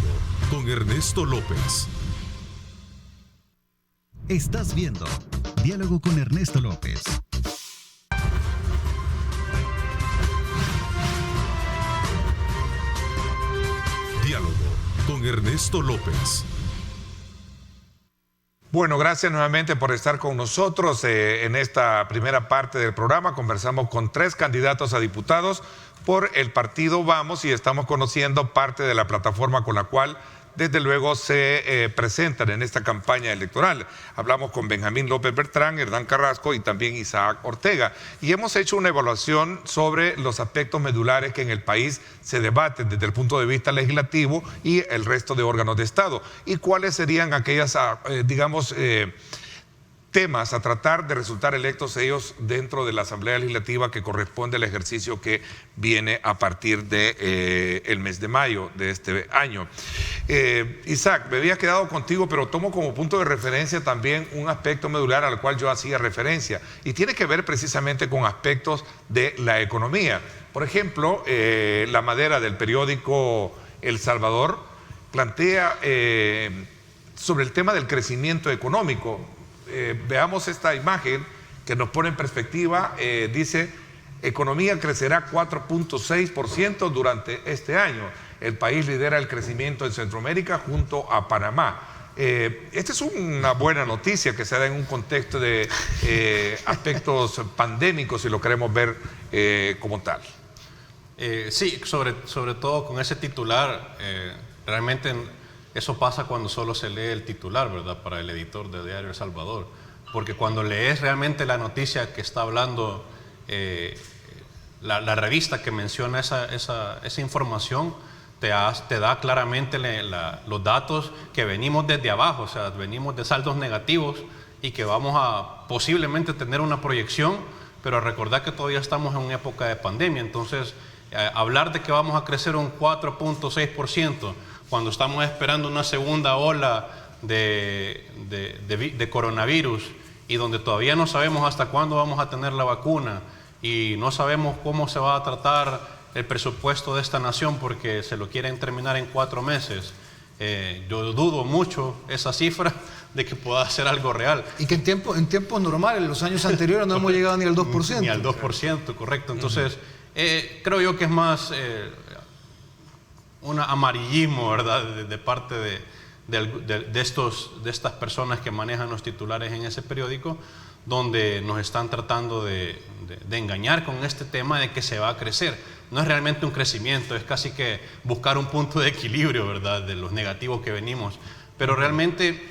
con Ernesto López. Estás viendo Diálogo con Ernesto López. Diálogo con Ernesto López. Bueno, gracias nuevamente por estar con nosotros. En esta primera parte del programa conversamos con 3 candidatos a diputados por el partido Vamos, y estamos conociendo parte de la plataforma con la cual desde luego se presentan en esta campaña electoral. Hablamos con Benjamín López Bertrán, Hernán Carrasco y también Isaac Ortega, y hemos hecho una evaluación sobre los aspectos medulares que en el país se debaten desde el punto de vista legislativo y el resto de órganos de Estado, y cuáles serían aquellas, digamos, temas a tratar de resultar electos ellos dentro de la Asamblea Legislativa que corresponde al ejercicio que viene a partir de el mes de mayo de este año. Isaac, me había quedado contigo, pero tomo como punto de referencia también un aspecto medular al cual yo hacía referencia, y tiene que ver precisamente con aspectos de la economía. Por ejemplo, la madera del periódico El Salvador plantea sobre el tema del crecimiento económico. Veamos esta imagen que nos pone en perspectiva. Dice: economía crecerá 4.6% durante este año. El país lidera el crecimiento en Centroamérica junto a Panamá. Esta es una buena noticia que se da en un contexto de aspectos pandémicos, si lo queremos ver como tal. Sí, sobre todo con ese titular, realmente eso pasa cuando solo se lee el titular, ¿verdad? Para el editor de Diario El Salvador. Porque cuando lees realmente la noticia que está hablando la revista que menciona esa información, te da claramente los datos que venimos desde abajo, o sea, venimos de saldos negativos y que vamos a posiblemente tener una proyección, pero recordad que todavía estamos en una época de pandemia. Entonces, Hablar de que vamos a crecer un 4.6% cuando estamos esperando una segunda ola de coronavirus y donde todavía no sabemos hasta cuándo vamos a tener la vacuna y no sabemos cómo se va a tratar el presupuesto de esta nación porque se lo quieren terminar en 4 meses. Yo dudo mucho esa cifra de que pueda ser algo real. Y que en tiempos normales, en los años anteriores, no hemos llegado ni al 2%. Ni al 2%, correcto. Entonces, creo yo que es más un amarillismo, ¿verdad?, de parte de estas personas que manejan los titulares en ese periódico, donde nos están tratando de engañar con este tema de que se va a crecer. No es realmente un crecimiento, es casi que buscar un punto de equilibrio, ¿verdad?, de los negativos que venimos. Pero realmente...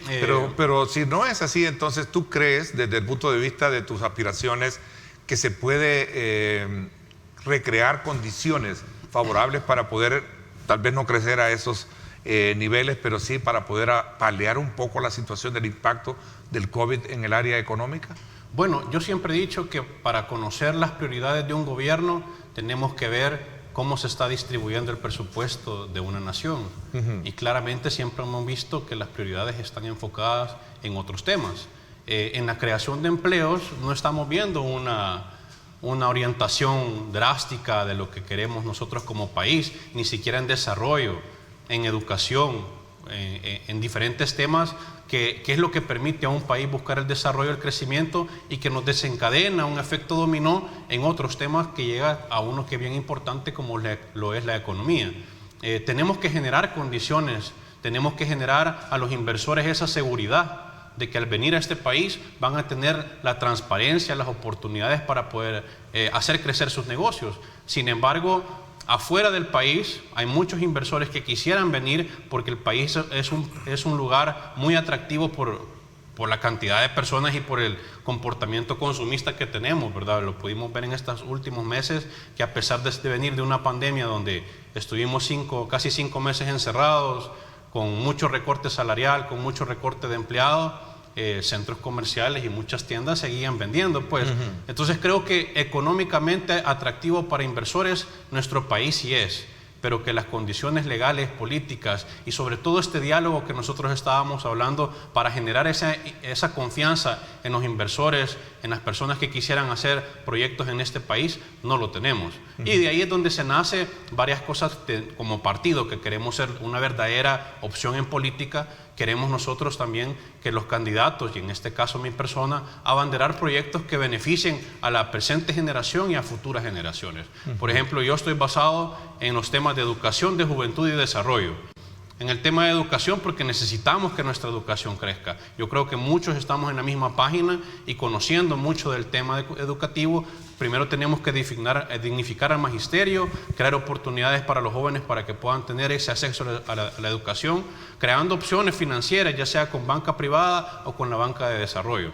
Pero si no es así, entonces tú crees, desde el punto de vista de tus aspiraciones, que se puede recrear condiciones favorables para poder, tal vez no crecer a esos niveles, pero sí para poder paliar un poco la situación del impacto del COVID en el área económica? Bueno, yo siempre he dicho que para conocer las prioridades de un gobierno tenemos que ver cómo se está distribuyendo el presupuesto de una nación. Y claramente siempre hemos visto que las prioridades están enfocadas en otros temas. En la creación de empleos no estamos viendo una orientación drástica de lo que queremos nosotros como país, ni siquiera en desarrollo, en educación, en diferentes temas, que es lo que permite a un país buscar el desarrollo, el crecimiento y que nos desencadena un efecto dominó en otros temas que llega a uno que es bien importante como lo es la economía. Tenemos que generar condiciones, tenemos que generar a los inversores esa seguridad de que al venir a este país van a tener la transparencia, las oportunidades para poder hacer crecer sus negocios. Sin embargo, afuera del país hay muchos inversores que quisieran venir porque el país es un lugar muy atractivo por la cantidad de personas y por el comportamiento consumista que tenemos, ¿verdad? Lo pudimos ver en estos últimos meses, que a pesar de venir de una pandemia donde estuvimos casi 5 meses encerrados, con mucho recorte salarial, con mucho recorte de empleados, centros comerciales y muchas tiendas seguían vendiendo, pues. Entonces creo que económicamente atractivo para inversores nuestro país sí es, pero que las condiciones legales, políticas y sobre todo este diálogo que nosotros estábamos hablando para generar esa confianza en los inversores, en las personas que quisieran hacer proyectos en este país, no lo tenemos. Y de ahí es donde se nace varias cosas como partido, que queremos ser una verdadera opción en política. Queremos nosotros también que los candidatos, y en este caso mi persona, abanderar proyectos que beneficien a la presente generación y a futuras generaciones. Por ejemplo, yo estoy basado en los temas de educación, de juventud y desarrollo. En el tema de educación, porque necesitamos que nuestra educación crezca. Yo creo que muchos estamos en la misma página y conociendo mucho del tema educativo. Primero tenemos que dignificar al magisterio, crear oportunidades para los jóvenes para que puedan tener ese acceso a la educación, creando opciones financieras, ya sea con banca privada o con la banca de desarrollo.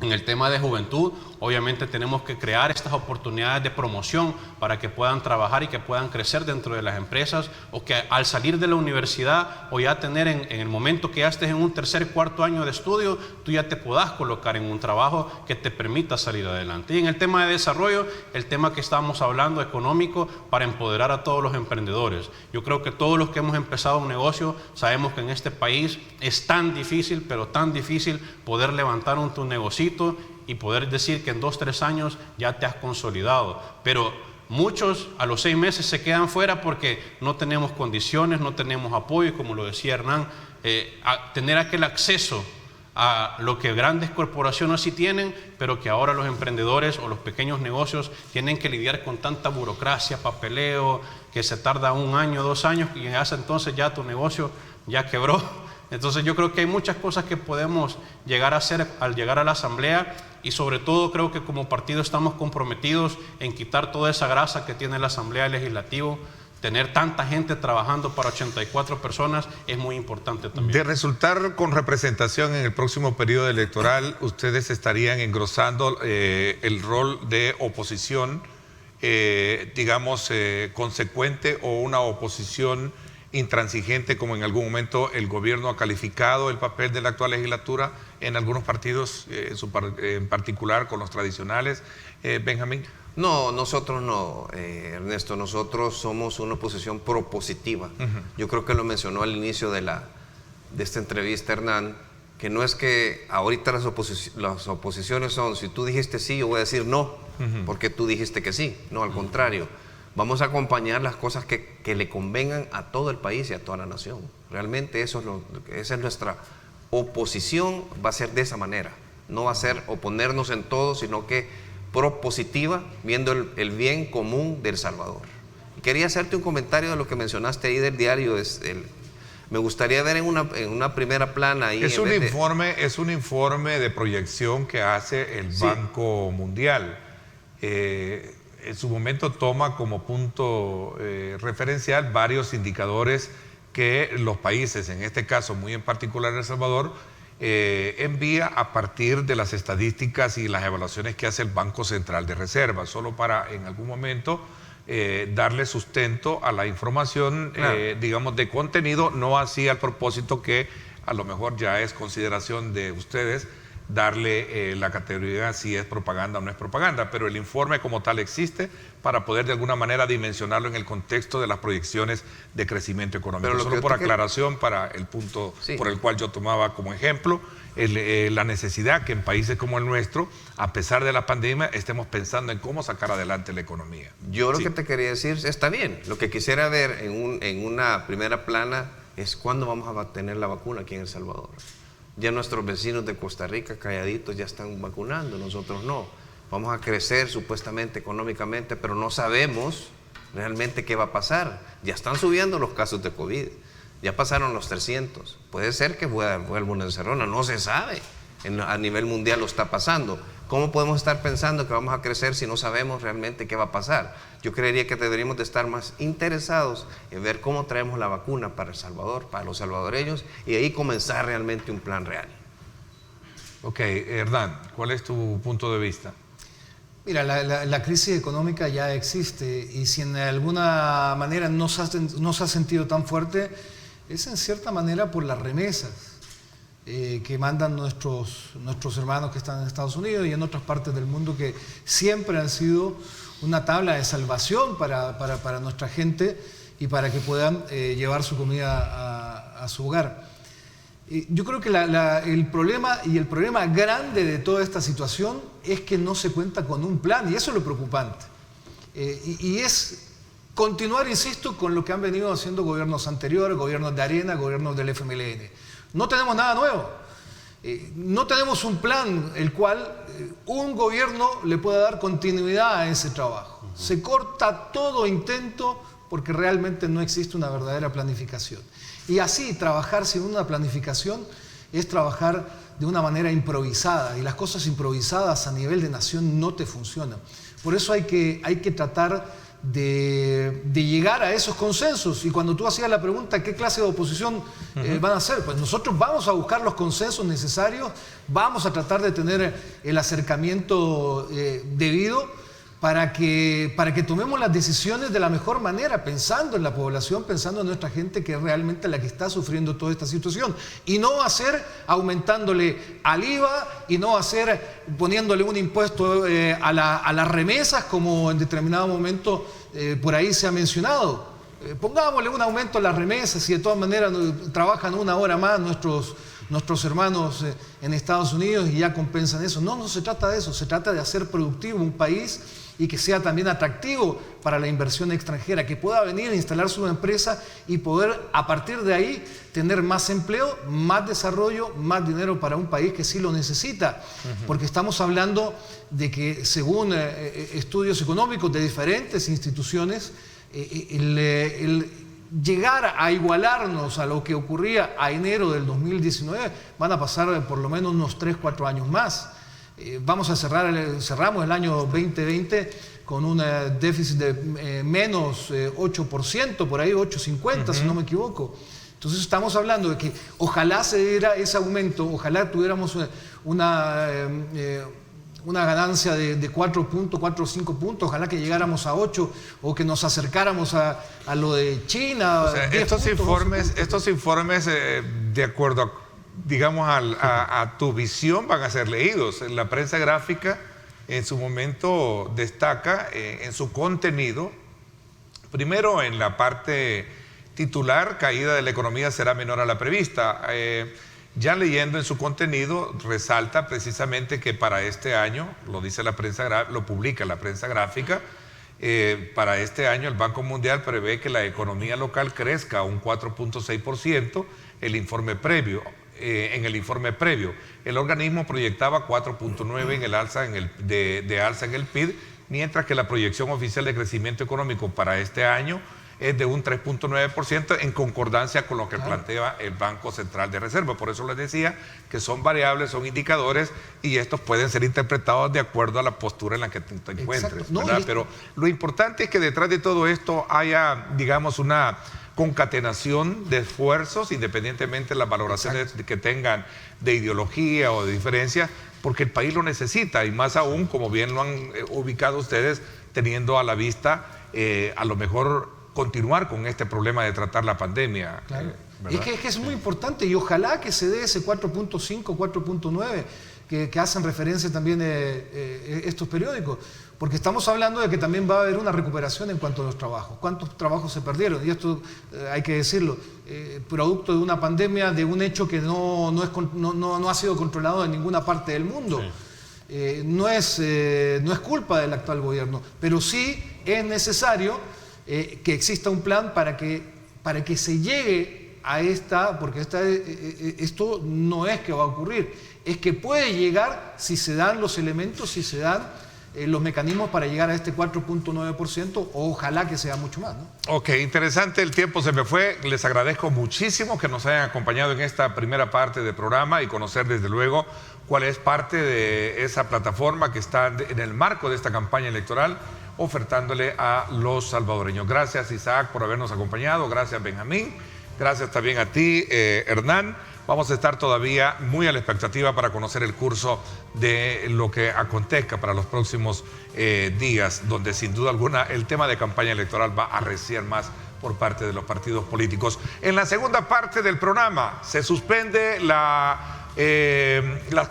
En el tema de juventud, obviamente tenemos que crear estas oportunidades de promoción para que puedan trabajar y que puedan crecer dentro de las empresas, o que al salir de la universidad o ya tener en el momento que ya estés en un 3er, 4 año de estudio, tú ya te puedas colocar en un trabajo que te permita salir adelante. Y en el tema de desarrollo, el tema que estamos hablando económico, para empoderar a todos los emprendedores. Yo creo que todos los que hemos empezado un negocio sabemos que en este país es tan difícil, pero tan difícil poder levantar tu negocio y poder decir que en 2 o 3 años ya te has consolidado. Pero muchos a los 6 meses se quedan fuera porque no tenemos condiciones, no tenemos apoyo, como lo decía Hernán, a tener aquel acceso a lo que grandes corporaciones sí tienen, pero que ahora los emprendedores o los pequeños negocios tienen que lidiar con tanta burocracia, papeleo, que se tarda 1 año, 2 años, y hace entonces ya tu negocio ya quebró. Entonces yo creo que hay muchas cosas que podemos llegar a hacer al llegar a la Asamblea, y sobre todo creo que como partido estamos comprometidos en quitar toda esa grasa que tiene la Asamblea Legislativa. Tener tanta gente trabajando para 84 personas es muy importante también. De resultar con representación en el próximo periodo electoral, ustedes estarían engrosando el rol de oposición, digamos, consecuente, o una oposición intransigente, como en algún momento el gobierno ha calificado el papel de la actual legislatura, en algunos partidos, en particular con los tradicionales. Benjamín. No, nosotros no, Ernesto, nosotros somos una oposición propositiva. Yo creo que lo mencionó al inicio de esta entrevista Hernán, que no es que ahorita las oposiciones son, si tú dijiste sí, yo voy a decir no, porque tú dijiste que sí. No, al contrario, vamos a acompañar las cosas que le convengan a todo el país y a toda la nación. Realmente esa es nuestra oposición, va a ser de esa manera. No va a ser oponernos en todo, sino que propositiva, viendo el bien común de El Salvador. Y quería hacerte un comentario de lo que mencionaste ahí del diario. Me gustaría ver en una primera plana ahí. Es un informe de proyección que hace el Banco Mundial. En su momento toma como punto referencial varios indicadores que los países, en este caso muy en particular El Salvador, envía a partir de las estadísticas y las evaluaciones que hace el Banco Central de Reserva, solo para en algún momento darle sustento a la información, digamos, de contenido, no así al propósito que a lo mejor ya es consideración de ustedes darle la categoría si es propaganda o no es propaganda, pero el informe como tal existe para poder de alguna manera dimensionarlo en el contexto de las proyecciones de crecimiento económico. Pero solo por aclaración para el punto por el cual yo tomaba como ejemplo la necesidad que en países como el nuestro, a pesar de la pandemia, estemos pensando en cómo sacar adelante la economía. Yo lo que te quería decir, está bien, lo que quisiera ver en una primera plana es cuándo vamos a tener la vacuna aquí en El Salvador. Ya nuestros vecinos de Costa Rica, calladitos, ya están vacunando, nosotros no. Vamos a crecer supuestamente económicamente, pero no sabemos realmente qué va a pasar. Ya están subiendo los casos de COVID, ya pasaron los 300. Puede ser que vuelva una encerrona, no se sabe. A nivel mundial lo está pasando. ¿Cómo podemos estar pensando que vamos a crecer si no sabemos realmente qué va a pasar? Yo creería que deberíamos de estar más interesados en ver cómo traemos la vacuna para El Salvador, para los salvadoreños, y ahí comenzar realmente un plan real. Ok, Hernán, ¿cuál es tu punto de vista? Mira, la crisis económica ya existe y si en alguna manera no se ha sentido tan fuerte, es en cierta manera por las remesas que mandan nuestros hermanos que están en Estados Unidos y en otras partes del mundo, que siempre han sido una tabla de salvación para nuestra gente y para que puedan llevar su comida a su hogar. Yo creo que el problema grande de toda esta situación es que no se cuenta con un plan, y eso es lo preocupante. Y es continuar, insisto, con lo que han venido haciendo gobiernos anteriores, gobiernos de Arena, gobiernos del FMLN. No tenemos nada nuevo. No tenemos un plan el cual un gobierno le pueda dar continuidad a ese trabajo. Se corta todo intento porque realmente no existe una verdadera planificación. Y así, trabajar sin una planificación es trabajar de una manera improvisada, y las cosas improvisadas a nivel de nación no te funcionan. Por eso hay que tratar de llegar a esos consensos. Y cuando tú hacías la pregunta ¿qué clase de oposición van a hacer? Pues nosotros vamos a buscar los consensos necesarios, vamos a tratar de tener el acercamiento debido para que tomemos las decisiones de la mejor manera, pensando en la población, pensando en nuestra gente, que es realmente la que está sufriendo toda esta situación. Y no hacer aumentándole al IVA, y no hacer poniéndole un impuesto a las remesas, como en determinado momento por ahí se ha mencionado. Pongámosle un aumento a las remesas y de todas maneras trabajan una hora más nuestros hermanos en Estados Unidos y ya compensan eso. No se trata de eso, se trata de hacer productivo un país y que sea también atractivo para la inversión extranjera, que pueda venir a instalar su empresa y poder a partir de ahí tener más empleo, más desarrollo, más dinero para un país que sí lo necesita. Porque estamos hablando de que según estudios económicos de diferentes instituciones, el llegar a igualarnos a lo que ocurría a enero del 2019 van a pasar por lo menos unos 3-4 años más. Cerramos el año 2020 con un déficit de menos 8%, por ahí 8,50 si no me equivoco. Entonces estamos hablando de que ojalá se diera ese aumento, ojalá tuviéramos una ganancia de 4 puntos, 4 o 5 puntos, ojalá que llegáramos a 8 o que nos acercáramos a lo de China. O sea, estos informes, de acuerdo a digamos, a tu visión van a ser leídos. La prensa gráfica en su momento destaca en su contenido, primero en la parte titular, caída de la economía será menor a la prevista. Ya leyendo en su contenido, resalta precisamente que para este año, lo dice la prensa, lo publica la prensa gráfica, para este año el Banco Mundial prevé que la economía local crezca un 4.6%, en el informe previo. El organismo proyectaba 4.9 en el alza de alza en el PIB, mientras que la proyección oficial de crecimiento económico para este año es de un 3.9% en concordancia con lo que plantea el Banco Central de Reserva. Por eso les decía que son variables, son indicadores y estos pueden ser interpretados de acuerdo a la postura en la que te encuentres. No, pero lo importante es que detrás de todo esto haya, digamos, una concatenación de esfuerzos, independientemente de las valoraciones que tengan de ideología o de diferencia, porque el país lo necesita y más aún, como bien lo han ubicado ustedes, teniendo a la vista a lo mejor continuar con este problema de tratar la pandemia. Claro. Y es que es muy importante y ojalá que se dé ese 4.5, 4.9 que hacen referencia también estos periódicos, porque estamos hablando de que también va a haber una recuperación en cuanto a los trabajos. ¿Cuántos trabajos se perdieron? Y esto hay que decirlo, producto de una pandemia, de un hecho que no ha sido controlado en ninguna parte del mundo. Sí. No es culpa del actual gobierno, pero sí es necesario que exista un plan para que se llegue a porque esto no es que va a ocurrir, es que puede llegar si se dan los elementos, si se dan los mecanismos para llegar a este 4.9%, ojalá que sea mucho más, ¿no? Ok, interesante, el tiempo se me fue, les agradezco muchísimo que nos hayan acompañado en esta primera parte del programa y conocer desde luego cuál es parte de esa plataforma que está en el marco de esta campaña electoral, ofertándole a los salvadoreños. Gracias, Isaac, por habernos acompañado. Gracias, Benjamín. Gracias también a ti, Hernán. Vamos a estar todavía muy a la expectativa para conocer el curso de lo que acontezca para los próximos días, donde sin duda alguna el tema de campaña electoral va a arreciar más por parte de los partidos políticos. En la segunda parte del programa se suspende las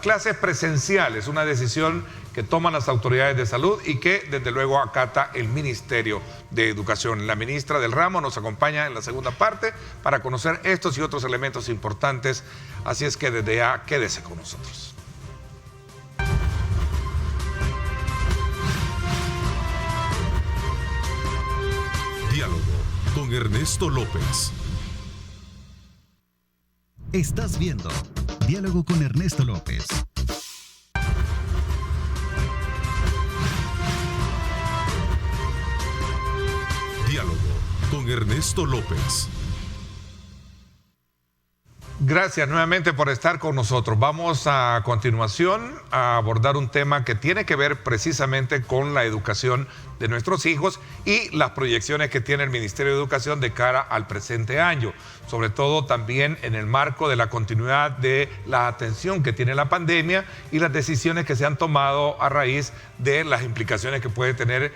clases presenciales, una decisión que toman las autoridades de salud y que desde luego acata el Ministerio de Educación. La ministra del ramo nos acompaña en la segunda parte para conocer estos y otros elementos importantes, así es que desde ya quédese con nosotros. Diálogo con Ernesto López. Estás viendo Diálogo con Ernesto López. Diálogo con Ernesto López. Gracias nuevamente por estar con nosotros. Vamos a continuación a abordar un tema que tiene que ver precisamente con la educación de nuestros hijos y las proyecciones que tiene el Ministerio de Educación de cara al presente año, sobre todo también en el marco de la continuidad de la atención que tiene la pandemia y las decisiones que se han tomado a raíz de las implicaciones que puede tener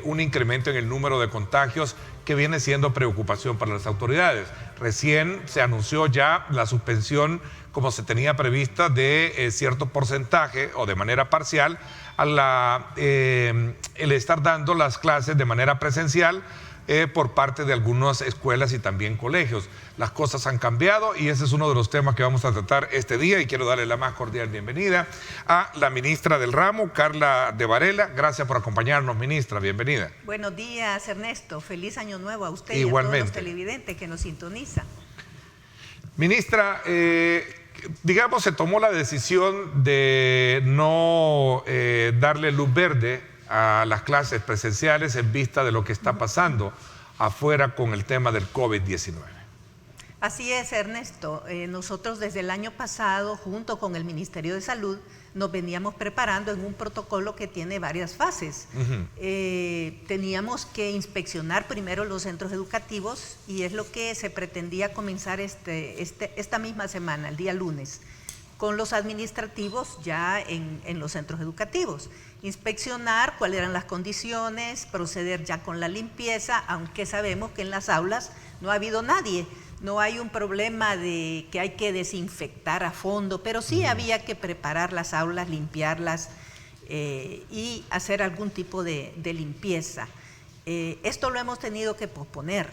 un incremento en el número de contagios que viene siendo preocupación para las autoridades. Recién se anunció ya la suspensión, como se tenía prevista, de cierto porcentaje o de manera parcial el estar dando las clases de manera presencial por parte de algunas escuelas y también colegios. Las cosas han cambiado y ese es uno de los temas que vamos a tratar este día y quiero darle la más cordial bienvenida a la ministra del ramo, Carla de Varela. Gracias por acompañarnos, ministra. Bienvenida. Buenos días, Ernesto. Feliz año nuevo a usted Igualmente. Y a todos los televidentes que nos sintonizan. Ministra, digamos, se tomó la decisión de no darle luz verde a las clases presenciales en vista de lo que está pasando afuera con el tema del COVID-19. Así es, Ernesto. Nosotros desde el año pasado, junto con el Ministerio de Salud, nos veníamos preparando en un protocolo que tiene varias fases. Teníamos que inspeccionar primero los centros educativos y es lo que se pretendía comenzar esta misma semana, el día lunes, con los administrativos ya en los centros educativos. Inspeccionar cuáles eran las condiciones, proceder ya con la limpieza, aunque sabemos que en las aulas no ha habido nadie. No hay un problema de que hay que desinfectar a fondo, pero sí había que preparar las aulas, limpiarlas y hacer algún tipo de limpieza. Esto lo hemos tenido que posponer.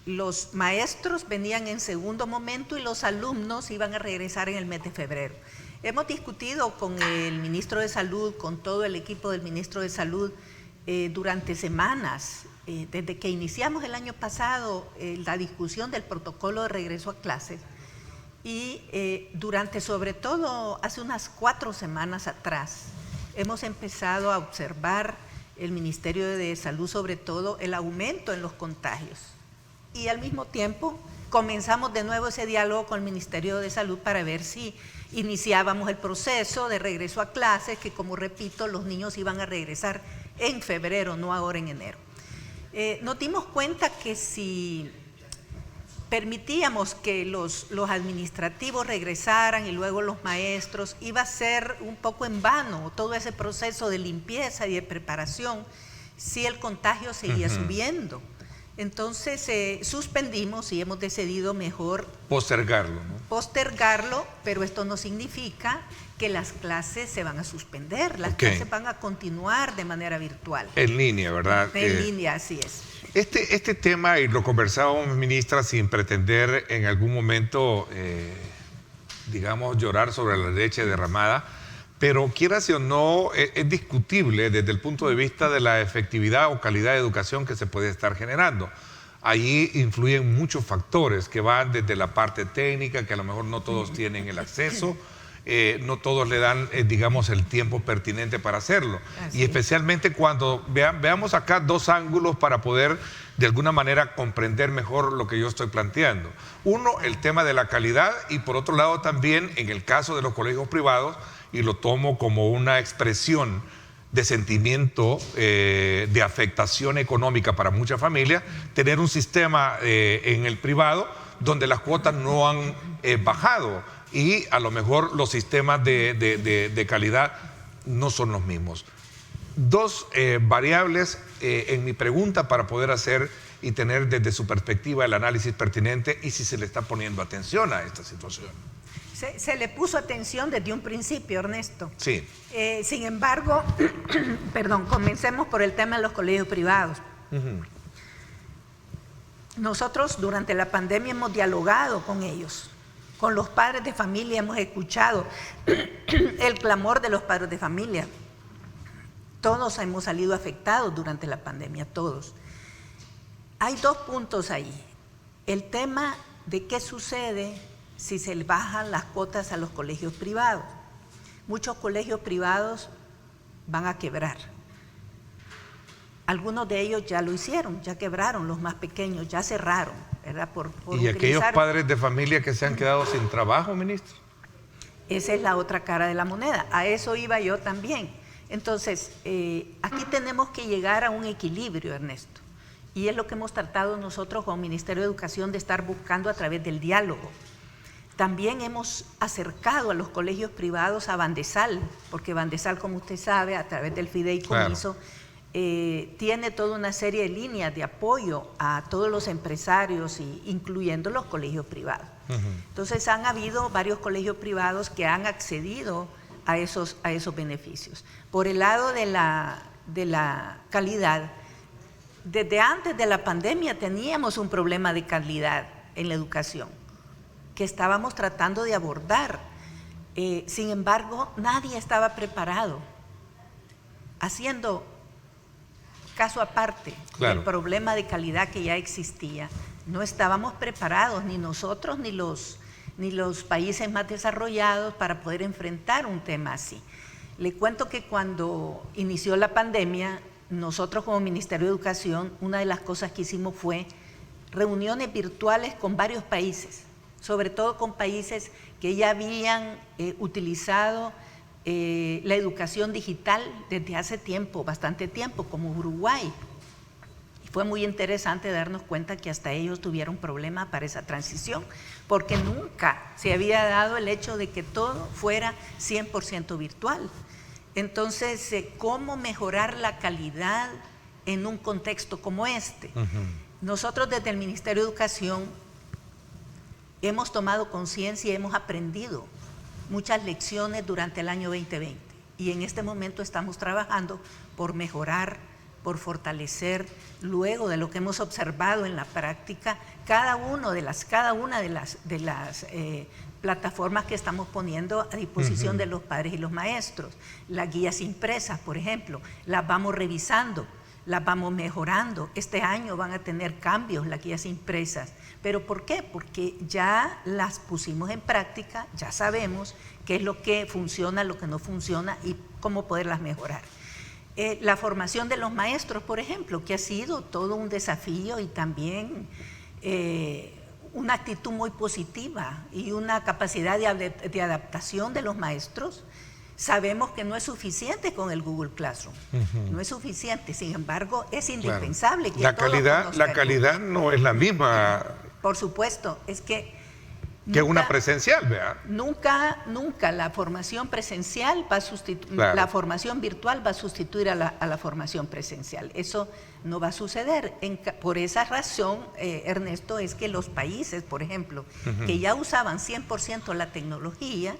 Los maestros venían en segundo momento y los alumnos iban a regresar en el mes de febrero. Hemos discutido con el ministro de Salud, con todo el equipo del ministro de Salud durante semanas. Desde que iniciamos el año pasado la discusión del protocolo de regreso a clases y durante, sobre todo, hace unas 4 semanas atrás, hemos empezado a observar el Ministerio de Salud, sobre todo, el aumento en los contagios. Y al mismo tiempo comenzamos de nuevo ese diálogo con el Ministerio de Salud para ver si iniciábamos el proceso de regreso a clases, que como repito, los niños iban a regresar en febrero, no ahora en enero. Nos dimos cuenta que si permitíamos que los administrativos regresaran y luego los maestros, iba a ser un poco en vano todo ese proceso de limpieza y de preparación si el contagio seguía subiendo. Entonces suspendimos y hemos decidido mejor postergarlo, ¿no? Postergarlo, pero esto no significa que las clases se van a suspender, las clases van a continuar de manera virtual. En línea, ¿verdad? En línea, así es. Este tema, y lo conversábamos, ministra, sin pretender en algún momento, digamos, llorar sobre la leche derramada, pero quieras o no, es discutible desde el punto de vista de la efectividad o calidad de educación que se puede estar generando. Allí influyen muchos factores que van desde la parte técnica, que a lo mejor no todos tienen el acceso, no todos le dan, digamos, el tiempo pertinente para hacerlo. Y especialmente cuando veamos acá 2 ángulos para poder, de alguna manera, comprender mejor lo que yo estoy planteando. Uno, el tema de la calidad, y por otro lado también, en el caso de los colegios privados, y lo tomo como una expresión de sentimiento de afectación económica para muchas familias, tener un sistema en el privado donde las cuotas no han bajado y a lo mejor los sistemas de calidad no son los mismos. 2 variables en mi pregunta para poder hacer y tener desde su perspectiva el análisis pertinente y si se le está poniendo atención a esta situación. Se le puso atención desde un principio, Ernesto. Sí. Sin embargo, perdón, comencemos por el tema de los colegios privados. Nosotros durante la pandemia hemos dialogado con ellos, con los padres de familia, hemos escuchado el clamor de los padres de familia. Todos hemos salido afectados durante la pandemia, todos. Hay 2 puntos ahí. El tema de qué sucede si se bajan las cuotas a los colegios privados. Muchos colegios privados van a quebrar. Algunos de ellos ya lo hicieron, ya quebraron, los más pequeños, ya cerraron, ¿verdad? ¿Y aquellos padres de familia que se han quedado sin trabajo, ministro? Esa es la otra cara de la moneda, a eso iba yo también. Entonces, aquí tenemos que llegar a un equilibrio, Ernesto, y es lo que hemos tratado nosotros como Ministerio de Educación de estar buscando a través del diálogo. También hemos acercado a los colegios privados a Bandesal, porque Bandesal, como usted sabe, a través del fideicomiso, tiene toda una serie de líneas de apoyo a todos los empresarios, incluyendo los colegios privados. Entonces, han habido varios colegios privados que han accedido a esos beneficios. Por el lado de la calidad, desde antes de la pandemia teníamos un problema de calidad en la educación que estábamos tratando de abordar. Sin embargo, nadie estaba preparado. Haciendo caso aparte del problema de calidad que ya existía, no estábamos preparados, ni nosotros ni los países más desarrollados, para poder enfrentar un tema así. Le cuento que cuando inició la pandemia, nosotros como Ministerio de Educación, una de las cosas que hicimos fue reuniones virtuales con varios países, sobre todo con países que ya habían utilizado la educación digital desde hace tiempo, bastante tiempo, como Uruguay. Y fue muy interesante darnos cuenta que hasta ellos tuvieron problemas para esa transición, porque nunca se había dado el hecho de que todo fuera 100% virtual. Entonces, ¿cómo mejorar la calidad en un contexto como este? Nosotros desde el Ministerio de Educación hemos tomado conciencia y hemos aprendido muchas lecciones durante el año 2020 y en este momento estamos trabajando por mejorar, por fortalecer, luego de lo que hemos observado en la práctica, cada una de las plataformas que estamos poniendo a disposición de los padres y los maestros. Las guías impresas, por ejemplo, las vamos revisando, las vamos mejorando. Este año van a tener cambios las guías impresas. ¿Pero por qué? Porque ya las pusimos en práctica, ya sabemos qué es lo que funciona, lo que no funciona y cómo poderlas mejorar. La formación de los maestros, por ejemplo, que ha sido todo un desafío y también una actitud muy positiva y una capacidad de adaptación de los maestros. Sabemos que no es suficiente con el Google Classroom, no es suficiente, sin embargo es indispensable. Claro. Que la calidad no es la misma. Por supuesto, es que una presencial, ¿verdad? Nunca la formación presencial va a sustituir, la formación virtual va a sustituir a la formación presencial. Eso no va a suceder. Por esa razón, Ernesto, es que los países, por ejemplo, que ya usaban 100% la tecnología,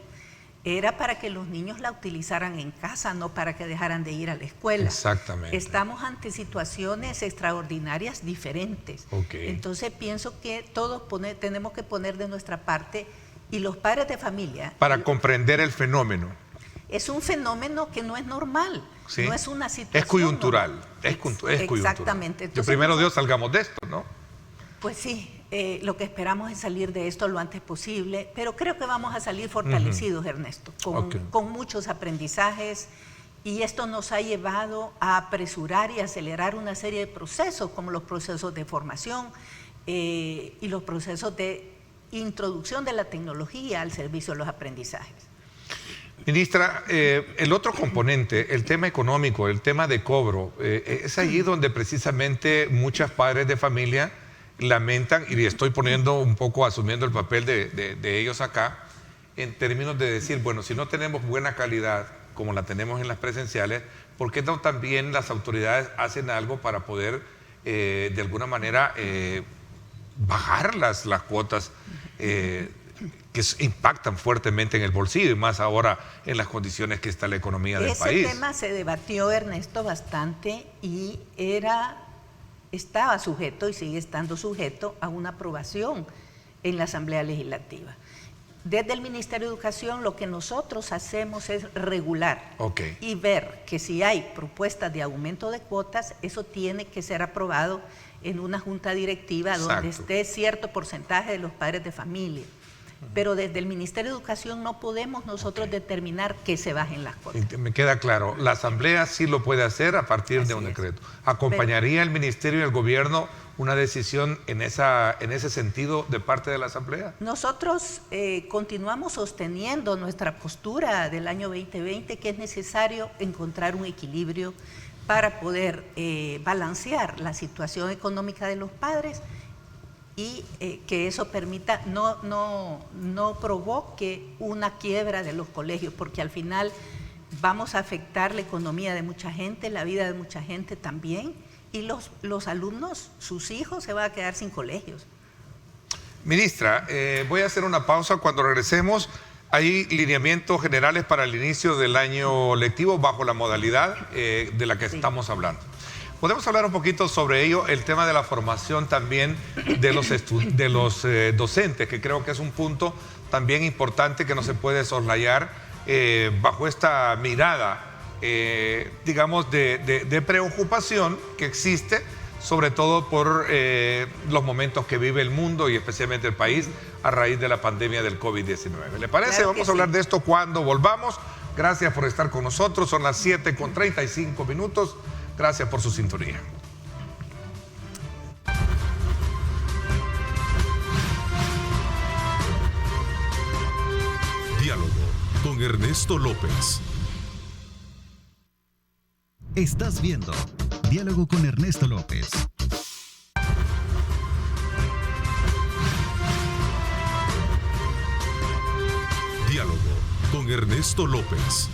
era para que los niños la utilizaran en casa, no para que dejaran de ir a la escuela. Exactamente. Estamos ante situaciones extraordinarias diferentes. Okay. Entonces pienso que todos tenemos que poner de nuestra parte y los padres de familia. Para comprender el fenómeno. Es un fenómeno que no es normal, ¿sí? No es una situación. Es coyuntural. Normal. Es coyuntural. Exactamente. Entonces, que primero Dios salgamos de esto, ¿no? Pues sí. Lo que esperamos es salir de esto lo antes posible, pero creo que vamos a salir fortalecidos, Ernesto, con muchos aprendizajes, y esto nos ha llevado a apresurar y acelerar una serie de procesos, como los procesos de formación y los procesos de introducción de la tecnología al servicio de los aprendizajes. Ministra, el otro componente, el tema económico, el tema de cobro, es allí donde precisamente muchos padres de familia lamentan, y estoy poniendo un poco, asumiendo el papel de ellos acá, en términos de decir, bueno, si no tenemos buena calidad como la tenemos en las presenciales, ¿por qué no también las autoridades hacen algo para poder, de alguna manera, bajar las cuotas que impactan fuertemente en el bolsillo, y más ahora en las condiciones que está la economía del país? Ese tema se debatió, Ernesto, bastante, y estaba sujeto y sigue estando sujeto a una aprobación en la Asamblea Legislativa. Desde el Ministerio de Educación lo que nosotros hacemos es regular y ver que si hay propuestas de aumento de cuotas, eso tiene que ser aprobado en una junta directiva donde esté cierto porcentaje de los padres de familia. Pero desde el Ministerio de Educación no podemos nosotros determinar que se bajen las cuotas. Me queda claro, la Asamblea sí lo puede hacer a partir de un decreto. ¿Acompañaría el Ministerio y el Gobierno una decisión en ese sentido de parte de la Asamblea? Nosotros continuamos sosteniendo nuestra postura del año 2020, que es necesario encontrar un equilibrio para poder balancear la situación económica de los padres y que eso permita, no provoque una quiebra de los colegios, porque al final vamos a afectar la economía de mucha gente, la vida de mucha gente también, y los alumnos, sus hijos, se van a quedar sin colegios. Ministra, voy a hacer una pausa. Cuando regresemos, hay lineamientos generales para el inicio del año lectivo bajo la modalidad de la que estamos hablando. ¿Podemos hablar un poquito sobre ello? El tema de la formación también de los docentes, que creo que es un punto también importante que no se puede soslayar bajo esta mirada, digamos, de preocupación que existe, sobre todo por los momentos que vive el mundo y especialmente el país a raíz de la pandemia del COVID-19. ¿Le parece? Claro, vamos a hablar de esto cuando volvamos. Gracias por estar con nosotros. Son las 7:35. Gracias por su sintonía. Diálogo con Ernesto López. Estás viendo Diálogo con Ernesto López. Diálogo con Ernesto López.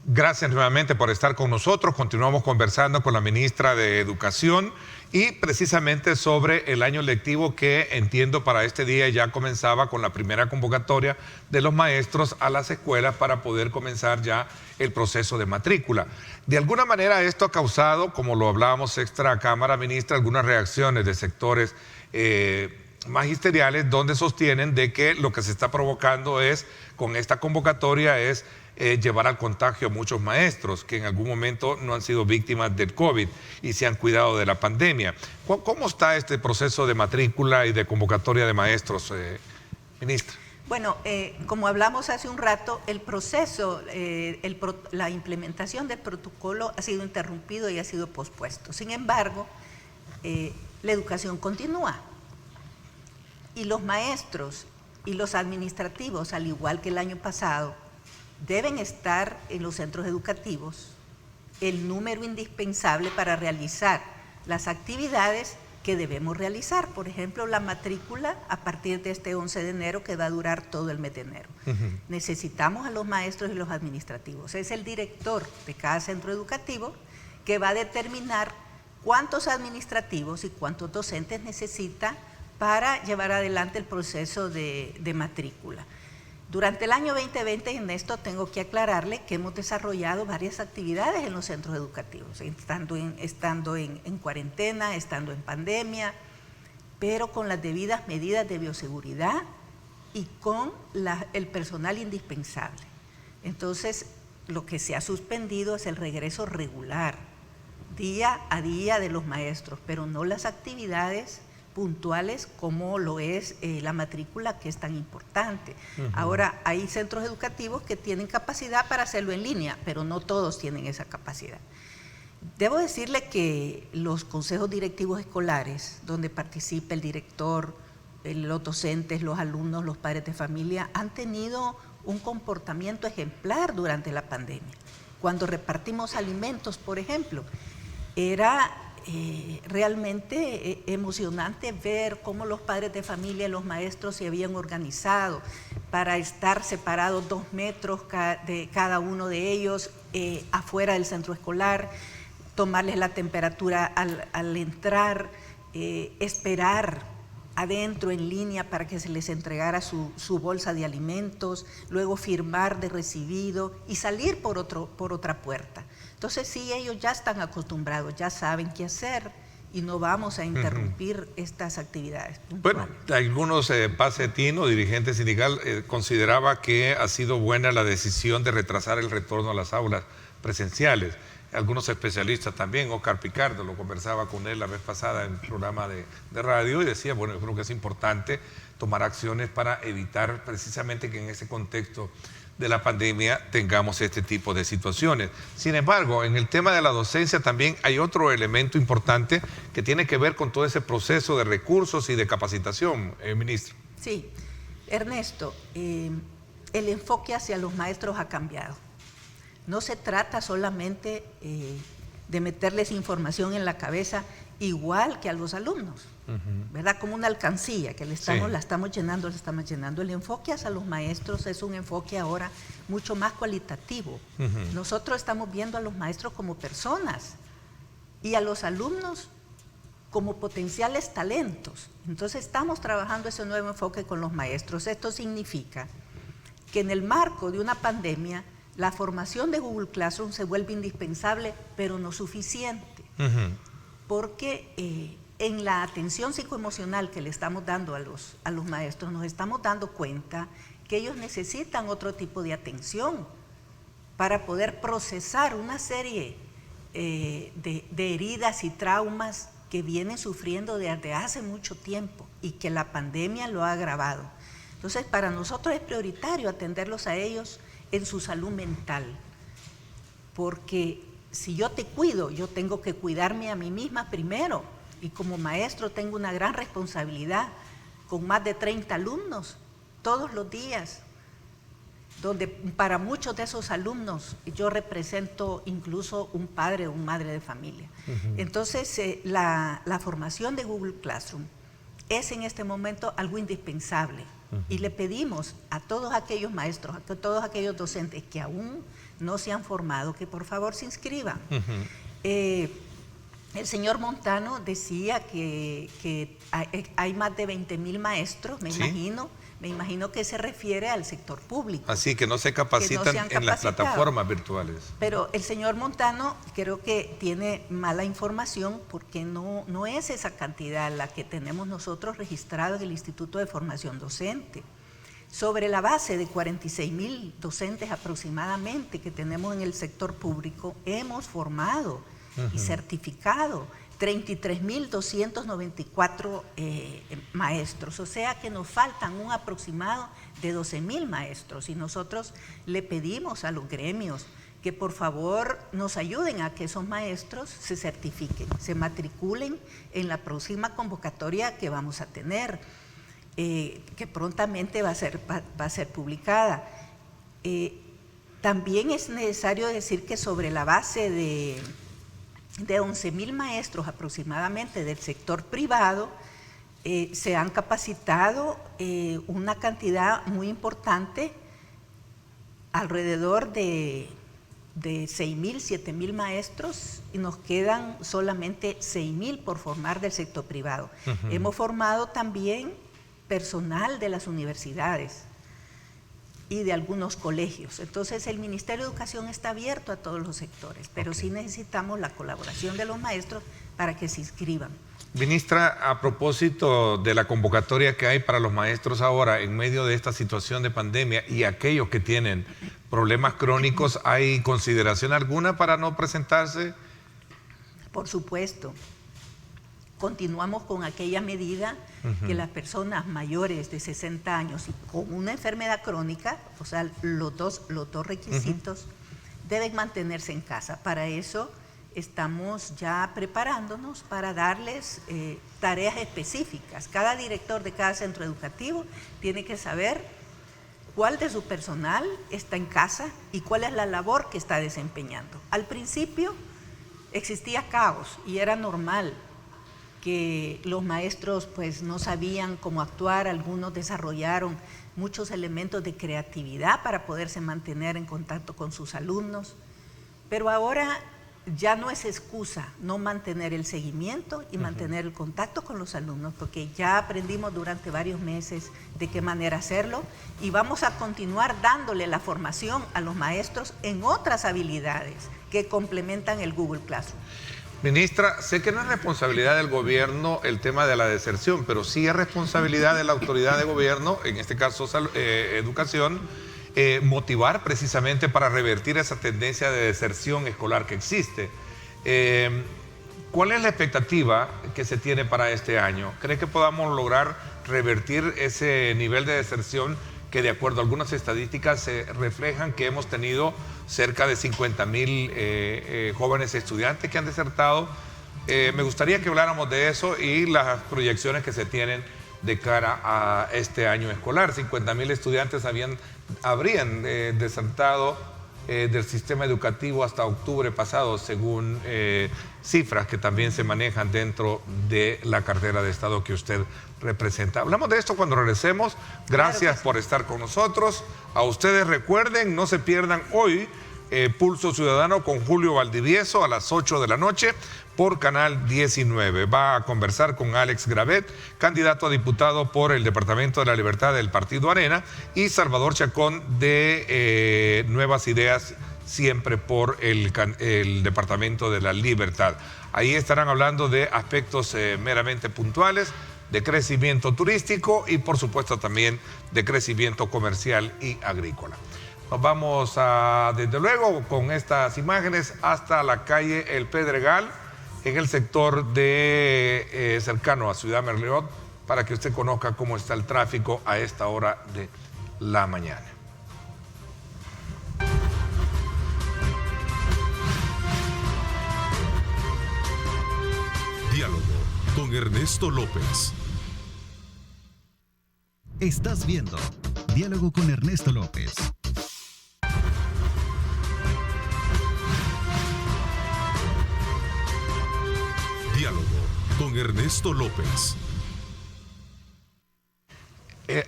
Gracias nuevamente por estar con nosotros. Continuamos conversando con la ministra de Educación y precisamente sobre el año lectivo que entiendo para este día ya comenzaba con la primera convocatoria de los maestros a las escuelas para poder comenzar ya el proceso de matrícula. De alguna manera esto ha causado, como lo hablábamos extra cámara, ministra, algunas reacciones de sectores magisteriales donde sostienen de que lo que se está provocando es, con esta convocatoria, es llevar al contagio a muchos maestros que en algún momento no han sido víctimas del COVID y se han cuidado de la pandemia. ¿Cómo está este proceso de matrícula y de convocatoria de maestros, ministra? Bueno, como hablamos hace un rato, el proceso, la implementación del protocolo ha sido interrumpido y ha sido pospuesto. Sin embargo, la educación continúa y los maestros y los administrativos, al igual que el año pasado, deben estar en los centros educativos el número indispensable para realizar las actividades que debemos realizar. Por ejemplo, la matrícula a partir de este 11 de enero que va a durar todo el mes de enero. Necesitamos a los maestros y los administrativos. Es el director de cada centro educativo que va a determinar cuántos administrativos y cuántos docentes necesita para llevar adelante el proceso de matrícula. Durante el año 2020, Ernesto, tengo que aclararle que hemos desarrollado varias actividades en los centros educativos, estando en cuarentena, estando en pandemia, pero con las debidas medidas de bioseguridad y con el personal indispensable. Entonces, lo que se ha suspendido es el regreso regular, día a día de los maestros, pero no las actividades puntuales como lo es la matrícula, que es tan importante. Ahora, hay centros educativos que tienen capacidad para hacerlo en línea, pero no todos tienen esa capacidad. Debo decirle que los consejos directivos escolares, donde participa el director, los docentes, los alumnos, los padres de familia, han tenido un comportamiento ejemplar durante la pandemia. Cuando repartimos alimentos, por ejemplo, era realmente emocionante ver cómo los padres de familia y los maestros se habían organizado para estar separados 2 metros de cada uno de ellos afuera del centro escolar, tomarles la temperatura al entrar, esperar adentro en línea para que se les entregara su bolsa de alimentos, luego firmar de recibido y salir por otra puerta. Entonces sí, ellos ya están acostumbrados, ya saben qué hacer y no vamos a interrumpir estas actividades. Bueno, algunos, Pacetino, dirigente sindical, consideraba que ha sido buena la decisión de retrasar el retorno a las aulas presenciales. Algunos especialistas también, Oscar Picardo, lo conversaba con él la vez pasada en el programa de radio y decía, bueno, yo creo que es importante tomar acciones para evitar precisamente que en ese contexto de la pandemia tengamos este tipo de situaciones. Sin embargo, en el tema de la docencia también hay otro elemento importante que tiene que ver con todo ese proceso de recursos y de capacitación, ministro. Sí, Ernesto, el enfoque hacia los maestros ha cambiado. No se trata solamente de meterles información en la cabeza igual que a los alumnos, ¿verdad? Como una alcancía que la estamos llenando. El enfoque hacia los maestros es un enfoque ahora mucho más cualitativo. Nosotros estamos viendo a los maestros como personas y a los alumnos como potenciales talentos. Entonces estamos trabajando ese nuevo enfoque con los maestros. Esto significa que en el marco de una pandemia, la formación de Google Classroom se vuelve indispensable, pero no suficiente. Porque en la atención psicoemocional que le estamos dando a los maestros, nos estamos dando cuenta que ellos necesitan otro tipo de atención para poder procesar una serie de heridas y traumas que vienen sufriendo desde hace mucho tiempo y que la pandemia lo ha agravado. Entonces, para nosotros es prioritario atenderlos a ellos en su salud mental, porque si yo te cuido, yo tengo que cuidarme a mí misma primero, y como maestro tengo una gran responsabilidad con más de 30 alumnos todos los días, donde para muchos de esos alumnos yo represento incluso un padre o una madre de familia. Entonces, la formación de Google Classroom es en este momento algo indispensable. Y le pedimos a todos aquellos maestros, a todos aquellos docentes que aún no se han formado, que por favor se inscriban. El señor Montano decía que hay más de 20.000 maestros, me imagino que se refiere al sector público. Así que no se capacitan en las plataformas virtuales. Pero el señor Montano creo que tiene mala información, porque no es esa cantidad la que tenemos nosotros registrado en el Instituto de Formación Docente. Sobre la base de 46.000 docentes aproximadamente que tenemos en el sector público, hemos formado y certificado 33.294 maestros, o sea que nos faltan un aproximado de 12.000 maestros, y nosotros le pedimos a los gremios que por favor nos ayuden a que esos maestros se certifiquen, se matriculen en la próxima convocatoria que vamos a tener, que prontamente va a ser publicada. También es necesario decir que sobre la base de 11.000 maestros aproximadamente del sector privado, se han capacitado una cantidad muy importante, alrededor de 6.000, 7.000 maestros, y nos quedan solamente 6.000 por formar del sector privado. Hemos formado también personal de las universidades y de algunos colegios. Entonces el Ministerio de Educación está abierto a todos los sectores, pero sí necesitamos la colaboración de los maestros para que se inscriban. Ministra, a propósito de la convocatoria que hay para los maestros ahora en medio de esta situación de pandemia y aquellos que tienen problemas crónicos, ¿hay consideración alguna para no presentarse? Por supuesto. Continuamos con aquella medida que las personas mayores de 60 años y con una enfermedad crónica, o sea, los dos requisitos, deben mantenerse en casa. Para eso estamos ya preparándonos para darles tareas específicas. Cada director de cada centro educativo tiene que saber cuál de su personal está en casa y cuál es la labor que está desempeñando. Al principio existía caos y era normal que los maestros pues no sabían cómo actuar, algunos desarrollaron muchos elementos de creatividad para poderse mantener en contacto con sus alumnos, pero ahora ya no es excusa no mantener el seguimiento y mantener el contacto con los alumnos, porque ya aprendimos durante varios meses de qué manera hacerlo, y vamos a continuar dándole la formación a los maestros en otras habilidades que complementan el Google Classroom. Ministra, sé que no es responsabilidad del gobierno el tema de la deserción, pero sí es responsabilidad de la autoridad de gobierno, en este caso educación, motivar precisamente para revertir esa tendencia de deserción escolar que existe. ¿Cuál es la expectativa que se tiene para este año? ¿Cree que podamos lograr revertir ese nivel de deserción que, de acuerdo a algunas estadísticas, se reflejan que hemos tenido cerca de 50.000 jóvenes estudiantes que han desertado? Me gustaría que habláramos de eso y las proyecciones que se tienen de cara a este año escolar. 50.000 estudiantes habrían desertado del sistema educativo hasta octubre pasado, según cifras que también se manejan dentro de la cartera de Estado que usted representa. Hablamos de esto cuando regresemos. Gracias por estar con nosotros. A ustedes recuerden, no se pierdan hoy Pulso Ciudadano con Julio Valdivieso a las 8 de la noche por Canal 19. Va a conversar con Alex Gravet, candidato a diputado por el Departamento de la Libertad del Partido Arena, y Salvador Chacón de Nuevas Ideas, siempre por el Departamento de la Libertad. Ahí estarán hablando de aspectos meramente puntuales, de crecimiento turístico y por supuesto también de crecimiento comercial y agrícola. Nos vamos desde luego con estas imágenes hasta la calle El Pedregal, en el sector de cercano a Ciudad Merliot, para que usted conozca cómo está el tráfico a esta hora de la mañana. Diálogo con Ernesto López. Estás viendo Diálogo con Ernesto López. Diálogo con Ernesto López.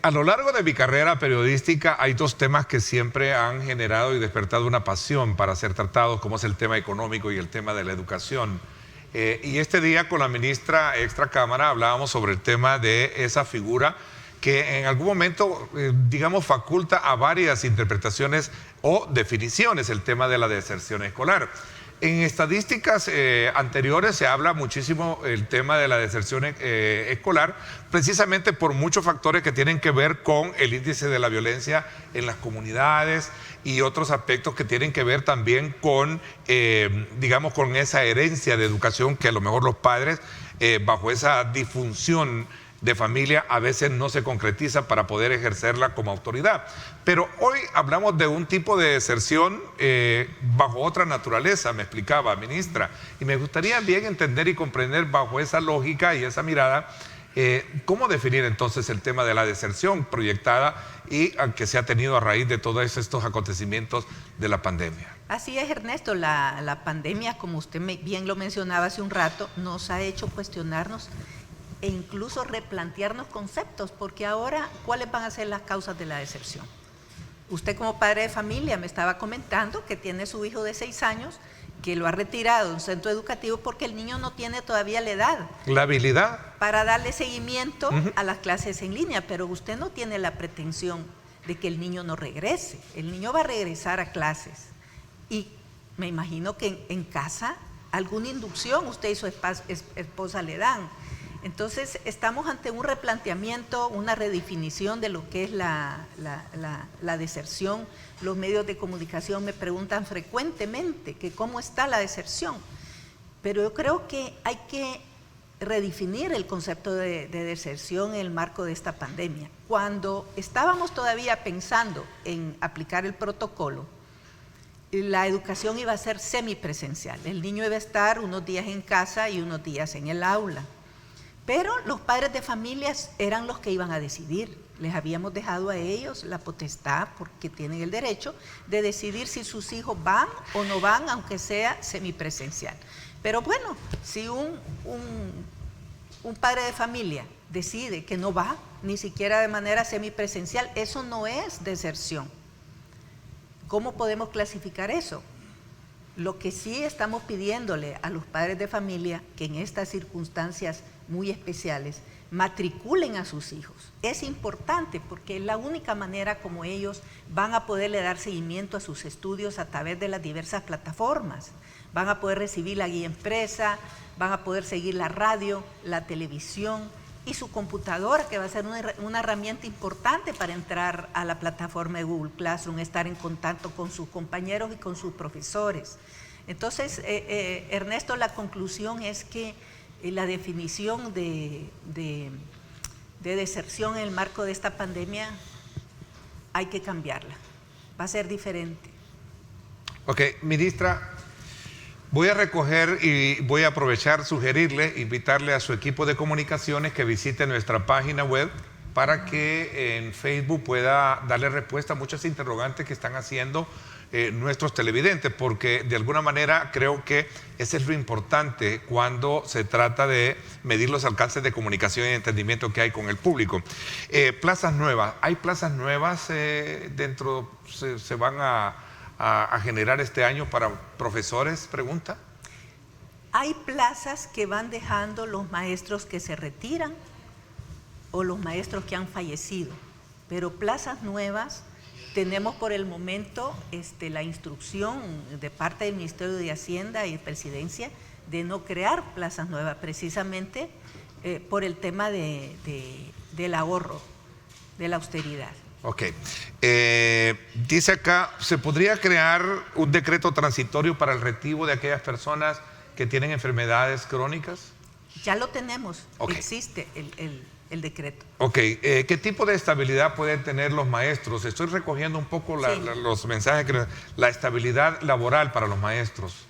A lo largo de mi carrera periodística hay dos temas que siempre han generado y despertado una pasión para ser tratados, como es el tema económico y el tema de la educación. Y este día con la ministra extra cámara hablábamos sobre el tema de esa figura que en algún momento, digamos, faculta a varias interpretaciones o definiciones el tema de la deserción escolar. En estadísticas anteriores se habla muchísimo el tema de la deserción escolar, precisamente por muchos factores que tienen que ver con el índice de la violencia en las comunidades y otros aspectos que tienen que ver también con, digamos, con esa herencia de educación que a lo mejor los padres, bajo esa disfunción de familia, a veces no se concretiza para poder ejercerla como autoridad. Pero hoy hablamos de un tipo de deserción bajo otra naturaleza, me explicaba, ministra, y me gustaría bien entender y comprender bajo esa lógica y esa mirada, cómo definir entonces el tema de la deserción proyectada y que se ha tenido a raíz de todos estos acontecimientos de la pandemia. Así es, Ernesto, la pandemia, como usted bien lo mencionaba hace un rato, nos ha hecho cuestionarnos e incluso replantearnos conceptos, porque ahora, ¿cuáles van a ser las causas de la deserción? Usted como padre de familia me estaba comentando que tiene su hijo de 6 años, que lo ha retirado de un centro educativo porque el niño no tiene todavía la edad. La habilidad. Para darle seguimiento a las clases en línea, pero usted no tiene la pretensión de que el niño no regrese. El niño va a regresar a clases. Y me imagino que en casa alguna inducción usted y su esposa le dan. Entonces, estamos ante un replanteamiento, una redefinición de lo que es la deserción. Los medios de comunicación me preguntan frecuentemente que cómo está la deserción. Pero yo creo que hay que redefinir el concepto de deserción en el marco de esta pandemia. Cuando estábamos todavía pensando en aplicar el protocolo, la educación iba a ser semipresencial. El niño iba a estar unos días en casa y unos días en el aula. Pero los padres de familias eran los que iban a decidir. Les habíamos dejado a ellos la potestad, porque tienen el derecho, de decidir si sus hijos van o no van, aunque sea semipresencial. Pero bueno, si un padre de familia decide que no va, ni siquiera de manera semipresencial, eso no es deserción. ¿Cómo podemos clasificar eso? Lo que sí estamos pidiéndole a los padres de familia, que en estas circunstancias muy especiales matriculen a sus hijos. Es importante porque es la única manera como ellos van a poderle dar seguimiento a sus estudios a través de las diversas plataformas. Van a poder recibir la guía impresa, van a poder seguir la radio, la televisión y su computadora, que va a ser una herramienta importante para entrar a la plataforma de Google Classroom, estar en contacto con sus compañeros y con sus profesores. Entonces, Ernesto, la conclusión es que la definición de deserción en el marco de esta pandemia hay que cambiarla, va a ser diferente. Ok, ministra, voy a recoger y voy a aprovechar, sugerirle, invitarle a su equipo de comunicaciones que visite nuestra página web para que en Facebook pueda darle respuesta a muchas interrogantes que están haciendo nuestros televidentes, porque de alguna manera creo que ese es lo importante cuando se trata de medir los alcances de comunicación y entendimiento que hay con el público. Plazas nuevas, ¿hay plazas nuevas dentro, se van a generar este año para profesores? Pregunta. Hay plazas que van dejando los maestros que se retiran o los maestros que han fallecido, pero plazas nuevas tenemos por el momento la instrucción de parte del Ministerio de Hacienda y Presidencia de no crear plazas nuevas, precisamente por el tema del ahorro, de la austeridad. Ok. Dice acá, ¿se podría crear un decreto transitorio para el retiro de aquellas personas que tienen enfermedades crónicas? Ya lo tenemos, okay. Existe el decreto. Ok, ¿qué tipo de estabilidad pueden tener los maestros? Estoy recogiendo un poco los mensajes, la estabilidad laboral para los maestros.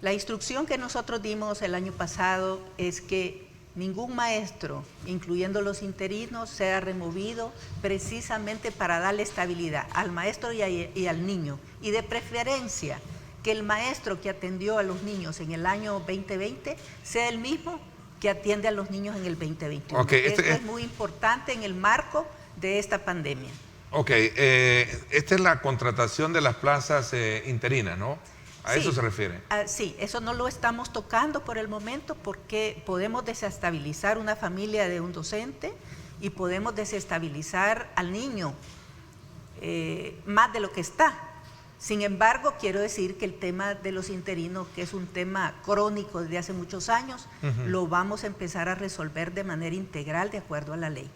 La instrucción que nosotros dimos el año pasado es que ningún maestro, incluyendo los interinos, sea removido precisamente para darle estabilidad al maestro y al niño. Y de preferencia, que el maestro que atendió a los niños en el año 2020 sea el mismo que atiende a los niños en el 2021. Okay, esto es muy importante en el marco de esta pandemia. Ok, esta es la contratación de las plazas interinas, ¿no? ¿A eso se refiere? Sí, eso no lo estamos tocando por el momento porque podemos desestabilizar una familia de un docente y podemos desestabilizar al niño más de lo que está. Sin embargo, quiero decir que el tema de los interinos, que es un tema crónico desde hace muchos años, lo vamos a empezar a resolver de manera integral de acuerdo a la ley.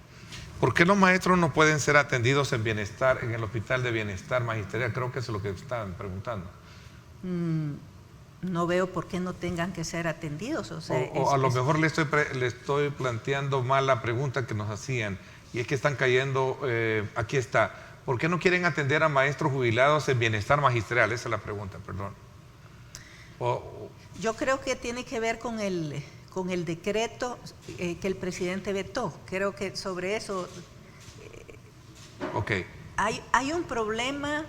¿Por qué los maestros no pueden ser atendidos en bienestar, en el Hospital de Bienestar Magisterial? Creo que eso es lo que estaban preguntando. No veo por qué no tengan que ser atendidos. O sea, a lo mejor le estoy planteando mal la pregunta que nos hacían, y es que están cayendo, aquí está, ¿por qué no quieren atender a maestros jubilados en bienestar magisterial? Esa es la pregunta, perdón. Yo creo que tiene que ver con el decreto que el presidente vetó. Creo que sobre eso hay un problema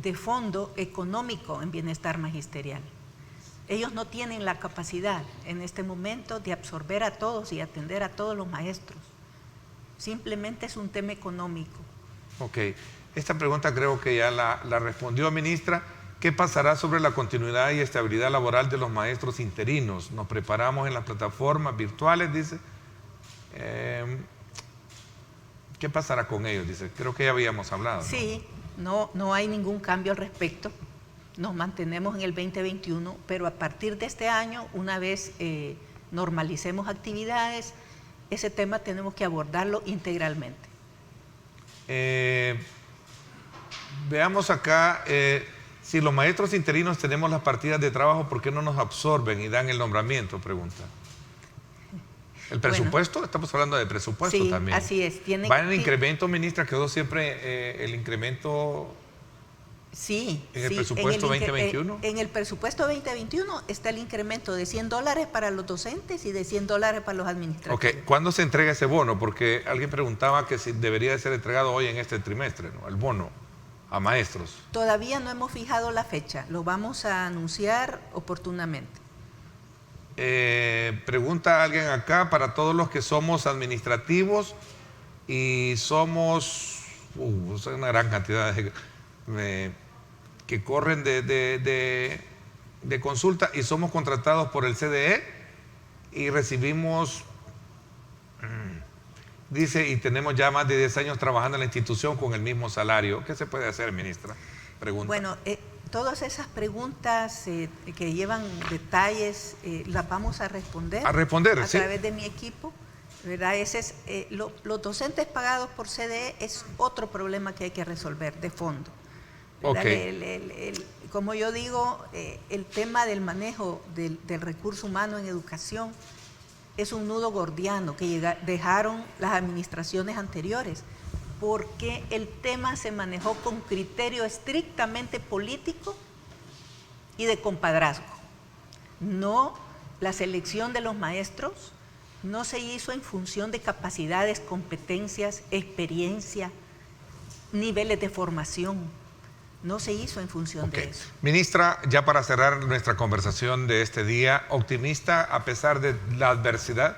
de fondo económico en bienestar magisterial. Ellos no tienen la capacidad en este momento de absorber a todos y atender a todos los maestros. Simplemente es un tema económico. Ok, esta pregunta creo que ya la respondió, ministra. ¿Qué pasará sobre la continuidad y estabilidad laboral de los maestros interinos? Nos preparamos en las plataformas virtuales, dice. ¿Qué pasará con ellos? Dice, creo que ya habíamos hablado, ¿no? Sí. No hay ningún cambio al respecto, nos mantenemos en el 2021, pero a partir de este año, una vez normalicemos actividades, ese tema tenemos que abordarlo integralmente. Veamos acá, si los maestros interinos tenemos las partidas de trabajo, ¿por qué no nos absorben y dan el nombramiento? Pregunta. ¿El presupuesto? Estamos hablando de presupuesto también. Así es. ¿Va en el incremento, ministra? ¿Quedó siempre el incremento en el presupuesto 2021? En el presupuesto 2021 está el incremento de $100 para los docentes y de $100 para los administrativos. Ok, ¿cuándo se entrega ese bono? Porque alguien preguntaba que si debería de ser entregado hoy en este trimestre, ¿no? El bono a maestros. Todavía no hemos fijado la fecha, lo vamos a anunciar oportunamente. Pregunta alguien acá, para todos los que somos administrativos y somos una gran cantidad que corren de consulta y somos contratados por el CDE y recibimos, dice, y tenemos ya más de 10 años trabajando en la institución con el mismo salario. ¿Qué se puede hacer, ministra? Pregunta. Bueno, todas esas preguntas que llevan detalles las vamos a responder. A través de mi equipo, ¿verdad? Los docentes pagados por CDE es otro problema que hay que resolver de fondo. Como yo digo, el tema del manejo del recurso humano en educación es un nudo gordiano que dejaron las administraciones anteriores, porque el tema se manejó con criterio estrictamente político y de compadrazgo. No, la selección de los maestros no se hizo en función de capacidades, competencias, experiencia, niveles de formación. No se hizo en función de eso. Ministra, ya para cerrar nuestra conversación de este día, ¿optimista a pesar de la adversidad?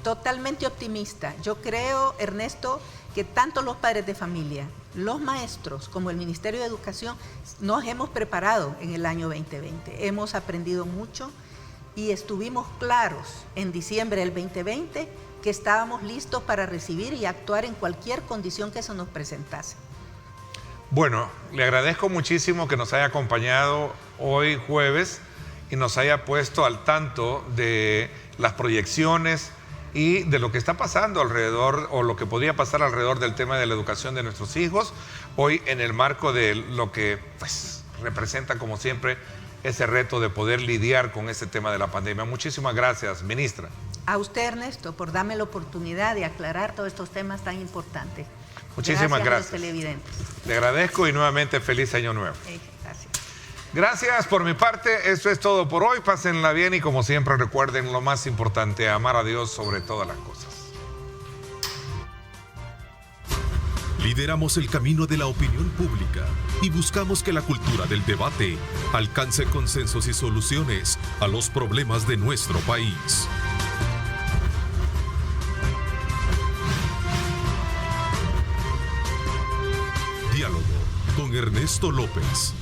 Totalmente optimista. Yo creo, Ernesto, que tanto los padres de familia, los maestros, como el Ministerio de Educación, nos hemos preparado en el año 2020. Hemos aprendido mucho y estuvimos claros en diciembre del 2020 que estábamos listos para recibir y actuar en cualquier condición que se nos presentase. Bueno, le agradezco muchísimo que nos haya acompañado hoy jueves y nos haya puesto al tanto de las proyecciones y de lo que está pasando alrededor, o lo que podría pasar alrededor del tema de la educación de nuestros hijos, hoy en el marco de lo que representa, como siempre, ese reto de poder lidiar con ese tema de la pandemia. Muchísimas gracias, ministra. A usted, Ernesto, por darme la oportunidad de aclarar todos estos temas tan importantes. Muchísimas gracias. A los televidentes. Le agradezco y nuevamente feliz año nuevo. Gracias. Gracias por mi parte, eso es todo por hoy, pásenla bien y como siempre recuerden lo más importante, amar a Dios sobre todas las cosas. Lideramos el camino de la opinión pública y buscamos que la cultura del debate alcance consensos y soluciones a los problemas de nuestro país. Diálogo con Ernesto López.